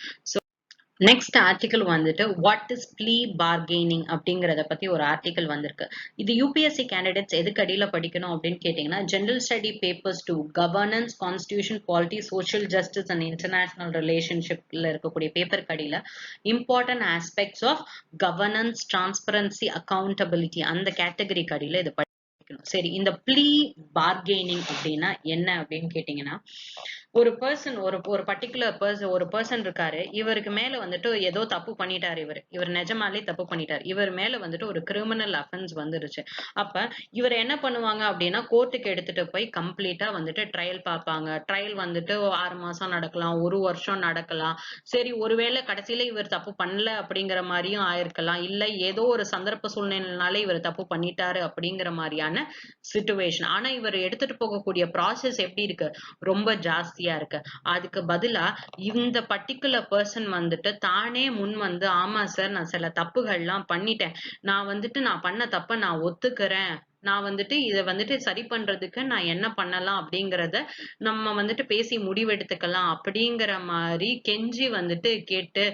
நெக்ஸ்ட் ஆர்டிகல் வந்துட்டு வாட் இஸ் ப்ளீ பார்கெய்னிங் அப்படிங்கறத பத்தி ஒரு ஆர்டிகல் வந்திருக்கு. இது யூபிஎஸ்சி கேண்டிடேட்ஸ் எதுக்கு அடியில படிக்கணும் அப்படின்னு கேட்டீங்கன்னா, general study papers two governance, constitution, polity, social justice and international ரிலேஷன்ஷிப்ல இருக்கக்கூடிய பேப்பர் கடியில important aspects of governance, transparency, accountability அந்த கேட்டகரி கடியில இது படிக்கணும். சரி, இந்த ப்ளீ பார்கெய்னிங் அப்படின்னா என்ன அப்படின்னு கேட்டீங்கன்னா, ஒரு பர்சன் ஒரு பர்ட்டிகுலர் ஒரு பர்சன் இருக்காரு. இவருக்கு மேல வந்துட்டு ஏதோ தப்பு பண்ணிட்டாரு இவரு. இவர் நிஜமாலே தப்பு பண்ணிட்டாரு. இவர் மேல வந்துட்டு ஒரு கிரிமினல் அஃபென்ஸ் வந்துருச்சு. அப்ப இவர என்ன பண்ணுவாங்க அப்டின்னா, கோர்ட்டுக்கு எடுத்துட்டு போய் கம்ப்ளீட்டா வந்துட்டு ட்ரையல் பார்ப்பாங்க. ட்ரையல் வந்துட்டு 6 மாசம் நடக்கலாம், 1 வருஷம் நடக்கலாம். சரி, ஒருவேளை கடைசியில இவர் தப்பு பண்ணல அப்படிங்கிற மாரியும் ஆயிருக்கலாம். இல்ல ஏதோ ஒரு சந்தர்ப்ப சூழ்நிலைனால இவர் தப்பு பண்ணிட்டாரு அப்படிங்கிற மாரியான சிச்சுவேஷன். ஆனா இவர் எடுத்துட்டு போகக்கூடிய ப்ராசஸ் எப்படி இருக்கு? ரொம்ப ஜாஸ்தியா இருக்கு. அதுக்கு பதிலா இந்த பர்ட்டிகுலர் பெர்சன் வந்துட்டு தானே முன் வந்து, ஆமா சார் நான் சில தப்புகள்லாம் பண்ணிட்டேன். நான் பண்ண தப்ப நான் ஒத்துக்கிறேன். நான் வந்துட்டு இத வந்துட்டு சரி பண்றதுக்கு நான் என்ன பண்ணலாம் அப்படிங்கிறத நம்ம வந்துட்டு பேசி முடிவெடுத்துக்கலாம் அப்படிங்கிற மாரி கெஞ்சி வந்துட்டு கேட்டு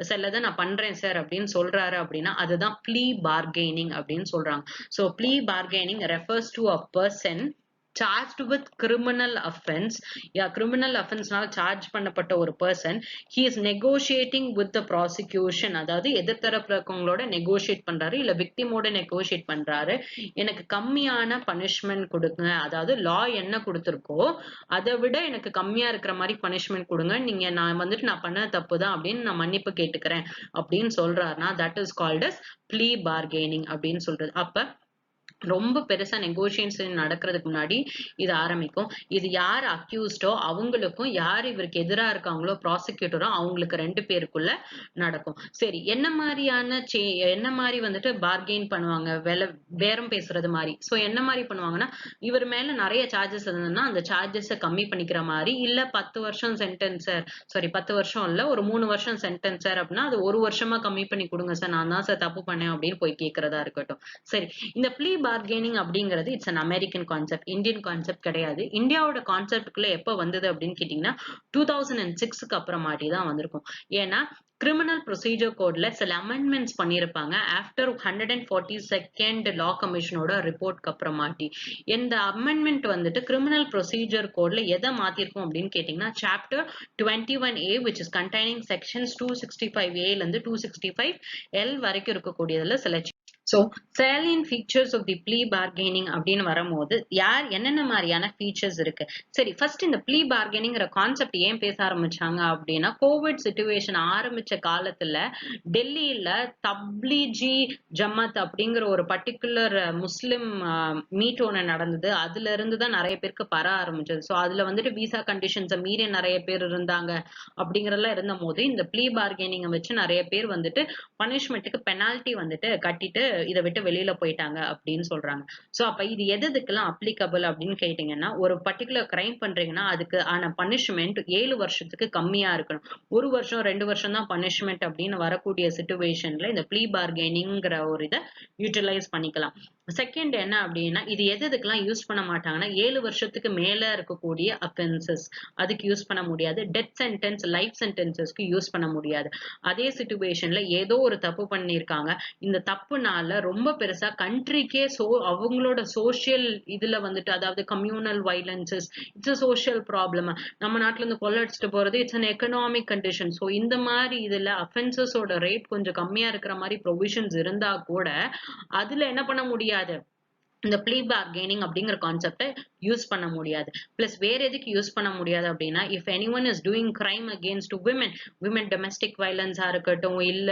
சிலத நான் பண்றேன் சார் அப்படின்னு சொல்றாரு அப்படின்னா, அதுதான் ப்ளீ பார்கெய்னிங் அப்படின்னு சொல்றாங்க. So plea bargaining refers to a person charged with criminal offense. criminal offenseனால சார்ஜ் பண்ணப்பட்ட ஒரு person he is negotiating with the prosecution. அதாவது எதிர்த்தரப்புல இருக்கவங்களோட நெகோஷியேட் பண்றாரு, இல்ல விக்டிமோட நெகோஷியேட் பண்றாரு. எனக்கு கம்மியான பனிஷ்மெண்ட் கொடுங்க, அதாவது லா என்ன கொடுத்திருக்கோ அதை விட எனக்கு கம்மியா இருக்கிற மாதிரி பனிஷ்மெண்ட் கொடுங்க. நீங்க நான் பண்ண தப்பு தான் அப்படின்னு நான் மன்னிப்பு கேட்டுக்கிறேன் அப்படின்னு சொல்றாருன்னா, that is called as plea bargaining அப்படின்னு சொல்றது. அப்ப ரொம்ப பெருசா நெகோசியேஷன் நடக்கிறதுக்கு முன்னாடி இது ஆரம்பிக்கும். இது யார் அக்யூஸ்டோ அவங்களுக்கும் யார் இவருக்கு எதிரா இருக்காங்களோ ப்ராசிக்யூட்டரோ அவங்களுக்கு 2 பேருக்குள்ள நடக்கும். சரி, என்ன மாதிரி வந்துட்டு பார்கெயின் பண்ணுவாங்க, பேரம் பேசுறது மாதிரி. சோ என்ன மாதிரி பண்ணுவாங்கன்னா, இவர் மேல நிறைய சார்ஜஸ் இருந்ததுன்னா அந்த சார்ஜஸ கம்மி பண்ணிக்கிற மாதிரி, இல்ல 10 வருஷம் சென்டென்சர், சாரி 10 வருஷம் இல்ல ஒரு 3 வருஷம் சென்டென்சர் அப்படின்னா அது 1 வருஷமா கம்மி பண்ணி கொடுங்க சார், நான் தான் சார் தப்பு பண்ணேன் அப்படின்னு போய் கேட்கறதா இருக்கட்டும். சரி, இந்த ப்ளீ பார்கெனிங் அப்படிங்கிறது it's an American concept, Indian concept கிடையாது. இந்தியாவோட கான்செப்டுக்குள்ள எப்ப வந்தது அப்படின்னு கேட்டீங்கன்னா 2006க்கு அப்புறமாட்டி தான் வந்திருக்கும். ஏன்னா கிரிமினல் ப்ரொசீஜர் கோட்ல சில அமெண்ட்மெண்ட்ஸ் பண்ணியிருப்பாங்க ஆஃப்டர் 142nd லா கமிஷனோட ரிப்போர்ட்க்கு அப்புறமாட்டி. இந்த அமெண்ட்மெண்ட் வந்துட்டு கிரிமினல் ப்ரொசீஜர் கோட்ல எதை மாத்திருக்கும் அப்படின்னு கேட்டீங்கன்னா chapter 21A which is containing sections 265A ல இருந்து 265L வரைக்கும் இருக்கக்கூடியதுல சில so salient features of the plea bargaining அப்படின்னு வரும்போது என்னென்ன மாதிரியான ஃபீச்சர்ஸ் இருக்கு. சரி, ஃபர்ஸ்ட் இந்த plea bargainingங்கிற கான்செப்ட் ஏன் பேச ஆரம்பிச்சாங்க அப்படின்னா கோவிட் சிச்சுவேஷன் ஆரம்பிச்ச காலத்துல டெல்லியில தப்லீஜி ஜமாத் அப்படிங்கிற ஒரு பர்டிகுலர் முஸ்லிம் மீட் ஒன்று நடந்தது. அதுல இருந்து தான் நிறைய பேருக்கு பர ஆரம்பிச்சது. ஸோ அதுல வந்துட்டு விசா கண்டிஷன்ஸை மீறி நிறைய பேர் இருந்தாங்க அப்படிங்கறதெல்லாம் இருந்த போது இந்த plea bargaining வச்சு நிறைய பேர் வந்துட்டு பனிஷ்மெண்ட்டுக்கு பெனால்ட்டி வந்துட்டு கட்டிட்டு இதை விட்டு வெளியில போயிட்டாங்க அப்படின்னு சொல்றாங்க. சோ அப்ப இது எதுக்கெல்லாம் அப்ளிகபிள் அப்படின்னு கேட்டீங்கன்னா ஒரு பர்டிகுலர் கிரைம் பண்றீங்கன்னா அதுக்கு ஆன பனிஷ்மெண்ட் 7 வருஷத்துக்கு கம்மியா இருக்கணும். 1 வருஷம் 2 வருஷம் தான் பனிஷ்மெண்ட் அப்படின்னு வரக்கூடிய சிச்சுவேஷன்ல இந்த plea bargainingங்கிற ஒரு இதை யூட்டிலைஸ் பண்ணிக்கலாம். செகண்ட் என்ன அப்படின்னா இது எதுக்கெல்லாம் யூஸ் பண்ண மாட்டாங்கன்னா 7 வருஷத்துக்கு மேல இருக்கக்கூடிய அஃபென்சஸ் அதுக்கு யூஸ் பண்ண முடியாது. டெத் சென்டென்ஸ் லைஃப் சென்டென்சஸ்க்கு யூஸ் பண்ண முடியாது. அதே சிச்சுவேஷன்ல ஏதோ ஒரு தப்பு பண்ணிருக்காங்க, இந்த தப்புனால ரொம்ப பெருசா கண்ட்ரிக்கே அவங்களோட சோசியல் இதுல வந்துட்டு அதாவது communal violences it's a social problem. நம்ம நாட்டுல இருந்து கொள்ள அடிச்சுட்டு போறது it's an economic condition. So இந்த மாதிரி இதுல அஃபென்சஸோட ரேட் கொஞ்சம் கம்மியா இருக்கிற மாதிரி ப்ரொவிஷன்ஸ் இருந்தா கூட அதுல என்ன பண்ண முடியாது, இந்த plea bargaining அப்படிங்கிற கான்செப்டை யூஸ் பண்ண முடியாது. பிளஸ் வேற எதுக்கு யூஸ் பண்ண முடியாது அப்படின்னா if anyone is doing crime against women domestic வயலன்ஸா இருக்கட்டும், இல்ல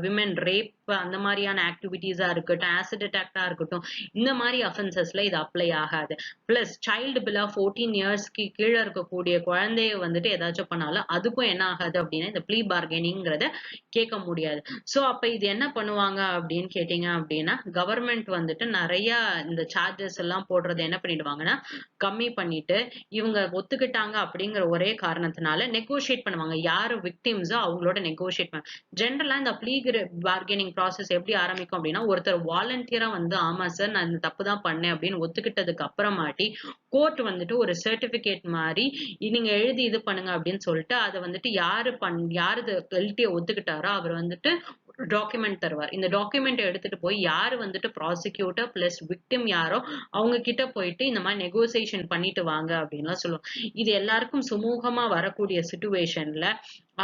விமன் ரேப் அந்த மாதிரியான ஆக்டிவிட்டிஸா இருக்கட்டும், ஆசிட் அட்டாக்டா இருக்கட்டும், இந்த மாதிரி அஃபென்சஸ்ல இது அப்ளை ஆகாது. பிளஸ் சைல்டு பிலா 14 இயர்ஸ்க்கு கீழே இருக்கக்கூடிய குழந்தைய வந்துட்டு ஏதாச்சும் பண்ணாலும் அதுக்கும் என்ன ஆகாது அப்படின்னா இந்த plea bargainingங்கிறத கேட்க முடியாது. சோ அப்ப இது என்ன பண்ணுவாங்க அப்படின்னு கேட்டீங்க அப்படின்னா கவர்மெண்ட் வந்துட்டு நிறைய இந்த சார்ஜஸ் எல்லாம் போடுறது என்ன பண்ணிடுவாங்கன்னா கம்மி பண்ணிட்டு இவங்க ஒத்துக்கிட்டாங்க அப்படிங்கிற ஒரே காரணத்தினால நெகோஷியேட் பண்ணுவாங்க. யாரு விக்டிம்ஸோ அவங்களோட நெகோஷியேட் பண்ண. ஜென்ரலா இந்த plea bargaining ப்ராசஸ் எப்படி ஆரம்பிக்கும் அப்படின்னா ஒருத்தர் வாலண்டியரா வந்து ஆமா சார் நான் இந்த தப்பு தான் பண்ணேன் அப்படின்னு ஒத்துக்கிட்டதுக்கு அப்புறமாட்டி கோர்ட் வந்துட்டு ஒரு சர்டிபிகேட் மாதிரி நீங்க எழுதி இது பண்ணுங்க அப்படின்னு சொல்லிட்டு அதை வந்துட்டு யாரு கில்ட்டியை ஒத்துக்கிட்டாரோ அவர் வந்துட்டு டாக்குமெண்ட் தருவார். இந்த டாக்குமெண்ட் எடுத்துட்டு போய் யாரு வந்துட்டு ப்ராசிக்யூட்டர் பிளஸ் விக்டிம் யாரோ அவங்க கிட்ட போயிட்டு இந்த மாதிரி நெகோசியேஷன் பண்ணிட்டு வாங்க அப்படின்லாம் சொல்லுவோம். இது எல்லாருக்கும் சுமூகமா வரக்கூடிய சிச்சுவேஷன்ல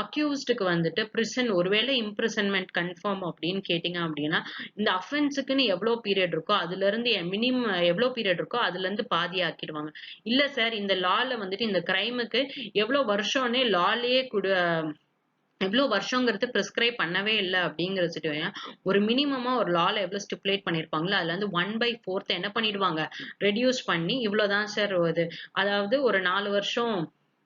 அக்யூஸ்டுக்கு வந்துட்டு பிரிசன் ஒருவேளை இம்ப்ரிசன்மெண்ட் கன்ஃபார்ம் அப்படின்னு கேட்டீங்க அப்படின்னா இந்த அஃபென்ஸுக்குன்னு எவ்வளவு பீரியட் இருக்கோ அதுல இருந்து மினிமம் எவ்வளவு பீரியட் இருக்கோ அதுல இருந்து பாதி ஆக்கிடுவாங்க. இல்ல சார் இந்த லால வந்துட்டு இந்த கிரைமுக்கு எவ்வளவு வருஷம்னே லாலேயே எவ்வளவு வருஷங்கிறது பிரிஸ்கிரைப் பண்ணவே இல்லை அப்படிங்கிற சிச்சுவேஷன் ஒரு மினிமமா ஒரு லால எவ்வளவு ஸ்டிப்புலேட் பண்ணிருப்பாங்களோ அதுல இருந்து 1/4 என்ன பண்ணிடுவாங்க ரெடியூஸ் பண்ணி இவ்வளவுதான் சார் இது, அதாவது ஒரு 4 வருஷம்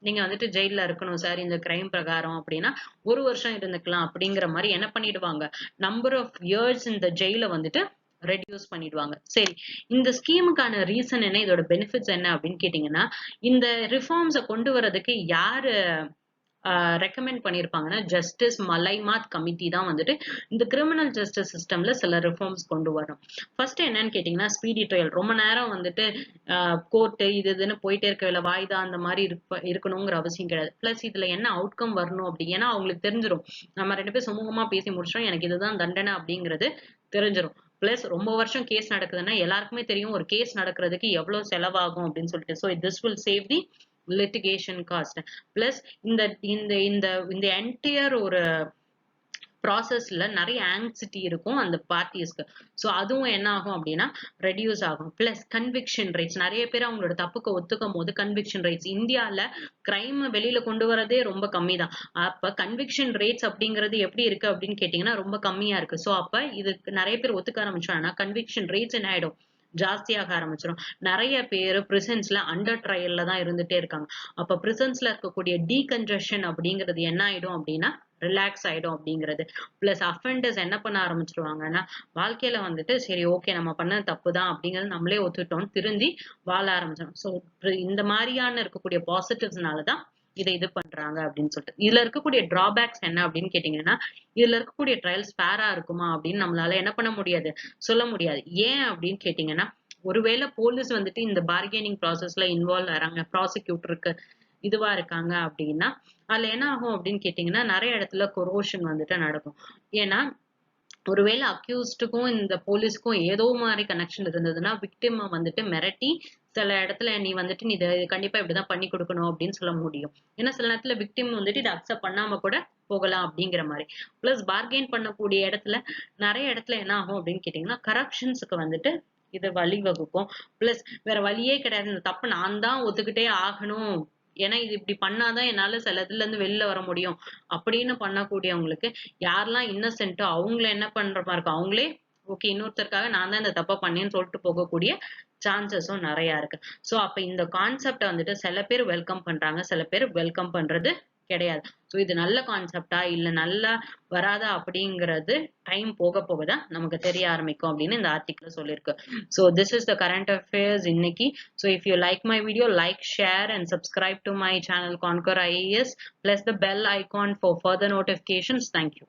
நீங்க வந்துட்டு ஜெயில இருக்கணும் சார் இந்த கிரைம் பிரகாரம் அப்படின்னா 1 வருஷம் இருந்துக்கலாம் அப்படிங்கிற மாதிரி என்ன பண்ணிடுவாங்க நம்பர் ஆஃப் இயர்ஸ் இந்த ஜெயில வந்துட்டு ரெடியூஸ் பண்ணிடுவாங்க. சரி, இந்த ஸ்கீமுக்கான ரீசன் என்ன, இதோட பெனிஃபிட்ஸ் என்ன அப்படின்னு கேட்டீங்கன்னா இந்த ரிஃபார்ம்ஸை கொண்டு வரதுக்கு யாரு ரெக்கமெண்ட் பண்ணியிருப்பாங்கன்னா ஜஸ்டிஸ் மலைமாத் கமிட்டி தான் வந்துட்டு இந்த கிரிமினல் ஜஸ்டிஸ் சிஸ்டம்ல சில ரிஃபார்ம்ஸ் கொண்டு வரும். ஃபர்ஸ்ட் என்னன்னு கேட்டீங்கன்னா ஸ்பீடி ட்ரையல். ரொம்ப நேரம் வந்துட்டு கோர்ட்டு இதுன்னு போயிட்டே இருக்க வாய்தா அந்த மாதிரி இருக்கணுங்கிற அவசியம் கிடையாது. பிளஸ் இதுல என்ன அவுட்கம் வரணும் அப்படி ஏன்னா அவங்களுக்கு தெரிஞ்சிடும் நம்ம 2 பேரும் சுமூகமா பேசி முடிச்சோம் எனக்கு இதுதான் தண்டனை அப்படிங்கிறது தெரிஞ்சிடும். பிளஸ் ரொம்ப வருஷம் கேஸ் நடக்குதுன்னா எல்லாருக்குமே தெரியும் ஒரு கேஸ் நடக்கிறதுக்கு எவ்வளவு செலவாகும் அப்படின்னு சொல்லிட்டு. So this will save the litigation cost. Plus இந்த இந்த இந்த இந்த என்டையர் ஒரு ப்ராசஸ்ல நிறைய ஆங்ஸிட்டி இருக்கும் அந்த பார்ட்டிஸ்க்கு. ஸோ அதுவும் என்ன ஆகும் அப்படின்னா ரெடியூஸ் ஆகும். பிளஸ் கன்விக்ஷன் ரேட்ஸ் நிறைய பேர் அவங்களோட தப்புக்கு ஒத்துக்கும் போது கன்விக்ஷன் ரேட்ஸ் இந்தியால கிரைம் வெளியில கொண்டு வரதே ரொம்ப கம்மி தான். அப்ப கன்விக்ஷன் ரேட்ஸ் அப்படிங்கிறது எப்படி இருக்கு அப்படின்னு கேட்டீங்கன்னா ரொம்ப கம்மியா இருக்கு. ஸோ அப்ப இதுக்கு நிறைய பேர் ஒத்துக்க ஆரம்பிச்சாங்கன்னா கன்விக்ஷன் ரேட்ஸ் என்ன ஆயிடும் ஜாஸ்தியாக ஆரம்பிச்சிடும். நிறைய பேர் பிரிசன்ஸ்ல அண்டர் ட்ரையல்ல தான் இருந்துட்டே இருக்காங்க. அப்ப பிரிசன்ஸ்ல இருக்கக்கூடிய டீகன்ஜஷன் அப்படிங்கிறது என்ன ஆயிடும் அப்படின்னா ரிலாக்ஸ் ஆயிடும் அப்படிங்கிறது. பிளஸ் அஃபெண்டர்ஸ் என்ன பண்ண ஆரம்பிச்சிருவாங்கன்னா வாழ்க்கையில வந்துட்டு சரி ஓகே நம்ம பண்ண தப்பு தான் அப்படிங்கறது நம்மளே ஒத்துட்டோம் திருந்தி வாழ ஆரம்பிச்சிடும். ஸோ இந்த மாதிரியான இருக்கக்கூடிய பாசிட்டிவ்ஸ்னாலதான் இதை இது பண்றாங்க அப்படின்னு சொல்லிட்டு. இதுல இருக்கக்கூடிய டிராபேக்ஸ் என்ன அப்படின்னு கேட்டீங்கன்னா இதுல இருக்கக்கூடிய ட்ரையல்ஸ் ஃபேரா இருக்குமா அப்படின்னு நம்மளால என்ன பண்ண முடியாது சொல்ல முடியாது. ஏன் அப்படின்னு கேட்டீங்கன்னா ஒருவேளை போலீஸ் வந்துட்டு இந்த பார்கெனிங் ப்ராசஸ்ல இன்வால்வ் ஆறாங்க ப்ராசிக்யூட்டருக்கு இதுவா இருக்காங்க அப்படின்னா அதுல என்ன ஆகும் அப்படின்னு கேட்டீங்கன்னா நிறைய இடத்துல கொரோஷன் வந்துட்டு நடக்கும். ஏன்னா ஒருவேளை அக்யூஸ்டுக்கும் இந்த போலீஸ்க்கும் ஏதோ மாதிரி கனெக்ஷன் இருந்ததுன்னா விக்டிம் வந்துட்டு மிரட்டி சில இடத்துல நீ வந்துட்டு நீ இதை கண்டிப்பா இப்படிதான் பண்ணி கொடுக்கணும் அப்படின்னு சொல்ல முடியும். ஏன்னா சில நேரத்துல விக்டிம் வந்துட்டு இதை அக்செப்ட் பண்ணாம கூட போகலாம் அப்படிங்கிற மாதிரி. பிளஸ் பார்கெயின் பண்ணக்கூடிய இடத்துல நிறைய இடத்துல என்ன ஆகும் அப்படின்னு கேட்டீங்கன்னா கரப்ஷன்ஸுக்கு வந்துட்டு இது வழிவகுக்கும். பிளஸ் வேற வழியே கிடையாது, இந்த தப்பு நான் தான் ஒத்துக்கிட்டே ஆகணும், ஏன்னா இது இப்படி பண்ணாதான் என்னால சில இதுல இருந்து வெளில வர முடியும் அப்படின்னு பண்ணக்கூடியவங்களுக்கு யாரெல்லாம் இன்னசென்ட்டோ அவங்கள என்ன பண்ற மாதிரி இருக்கும், அவங்களே ஓகே இன்னொருத்தருக்காக நான் தான் இந்த தப்பை பண்ணேன்னு சொல்லிட்டு போகக்கூடிய சான்சஸும் நிறைய இருக்கு. சோ அப்ப இந்த கான்செப்டை வந்துட்டு சில பேர் வெல்கம் பண்றாங்க, சில பேர் வெல்கம் பண்றது கிடையாது. சோ இது நல்ல கான்செப்டா இல்ல நல்லா வராதா அப்படிங்கிறது டைம் போக போக தான் நமக்கு தெரிய ஆரம்பிக்கும் அப்படின்னு இந்த ஆர்டிக்கிள் சொல்லியிருக்கு. So this is the current affairs இன்னைக்கு. So if you like my video, like, share and subscribe to my channel Conquer IAS. Press the bell icon for further notifications. Thank you.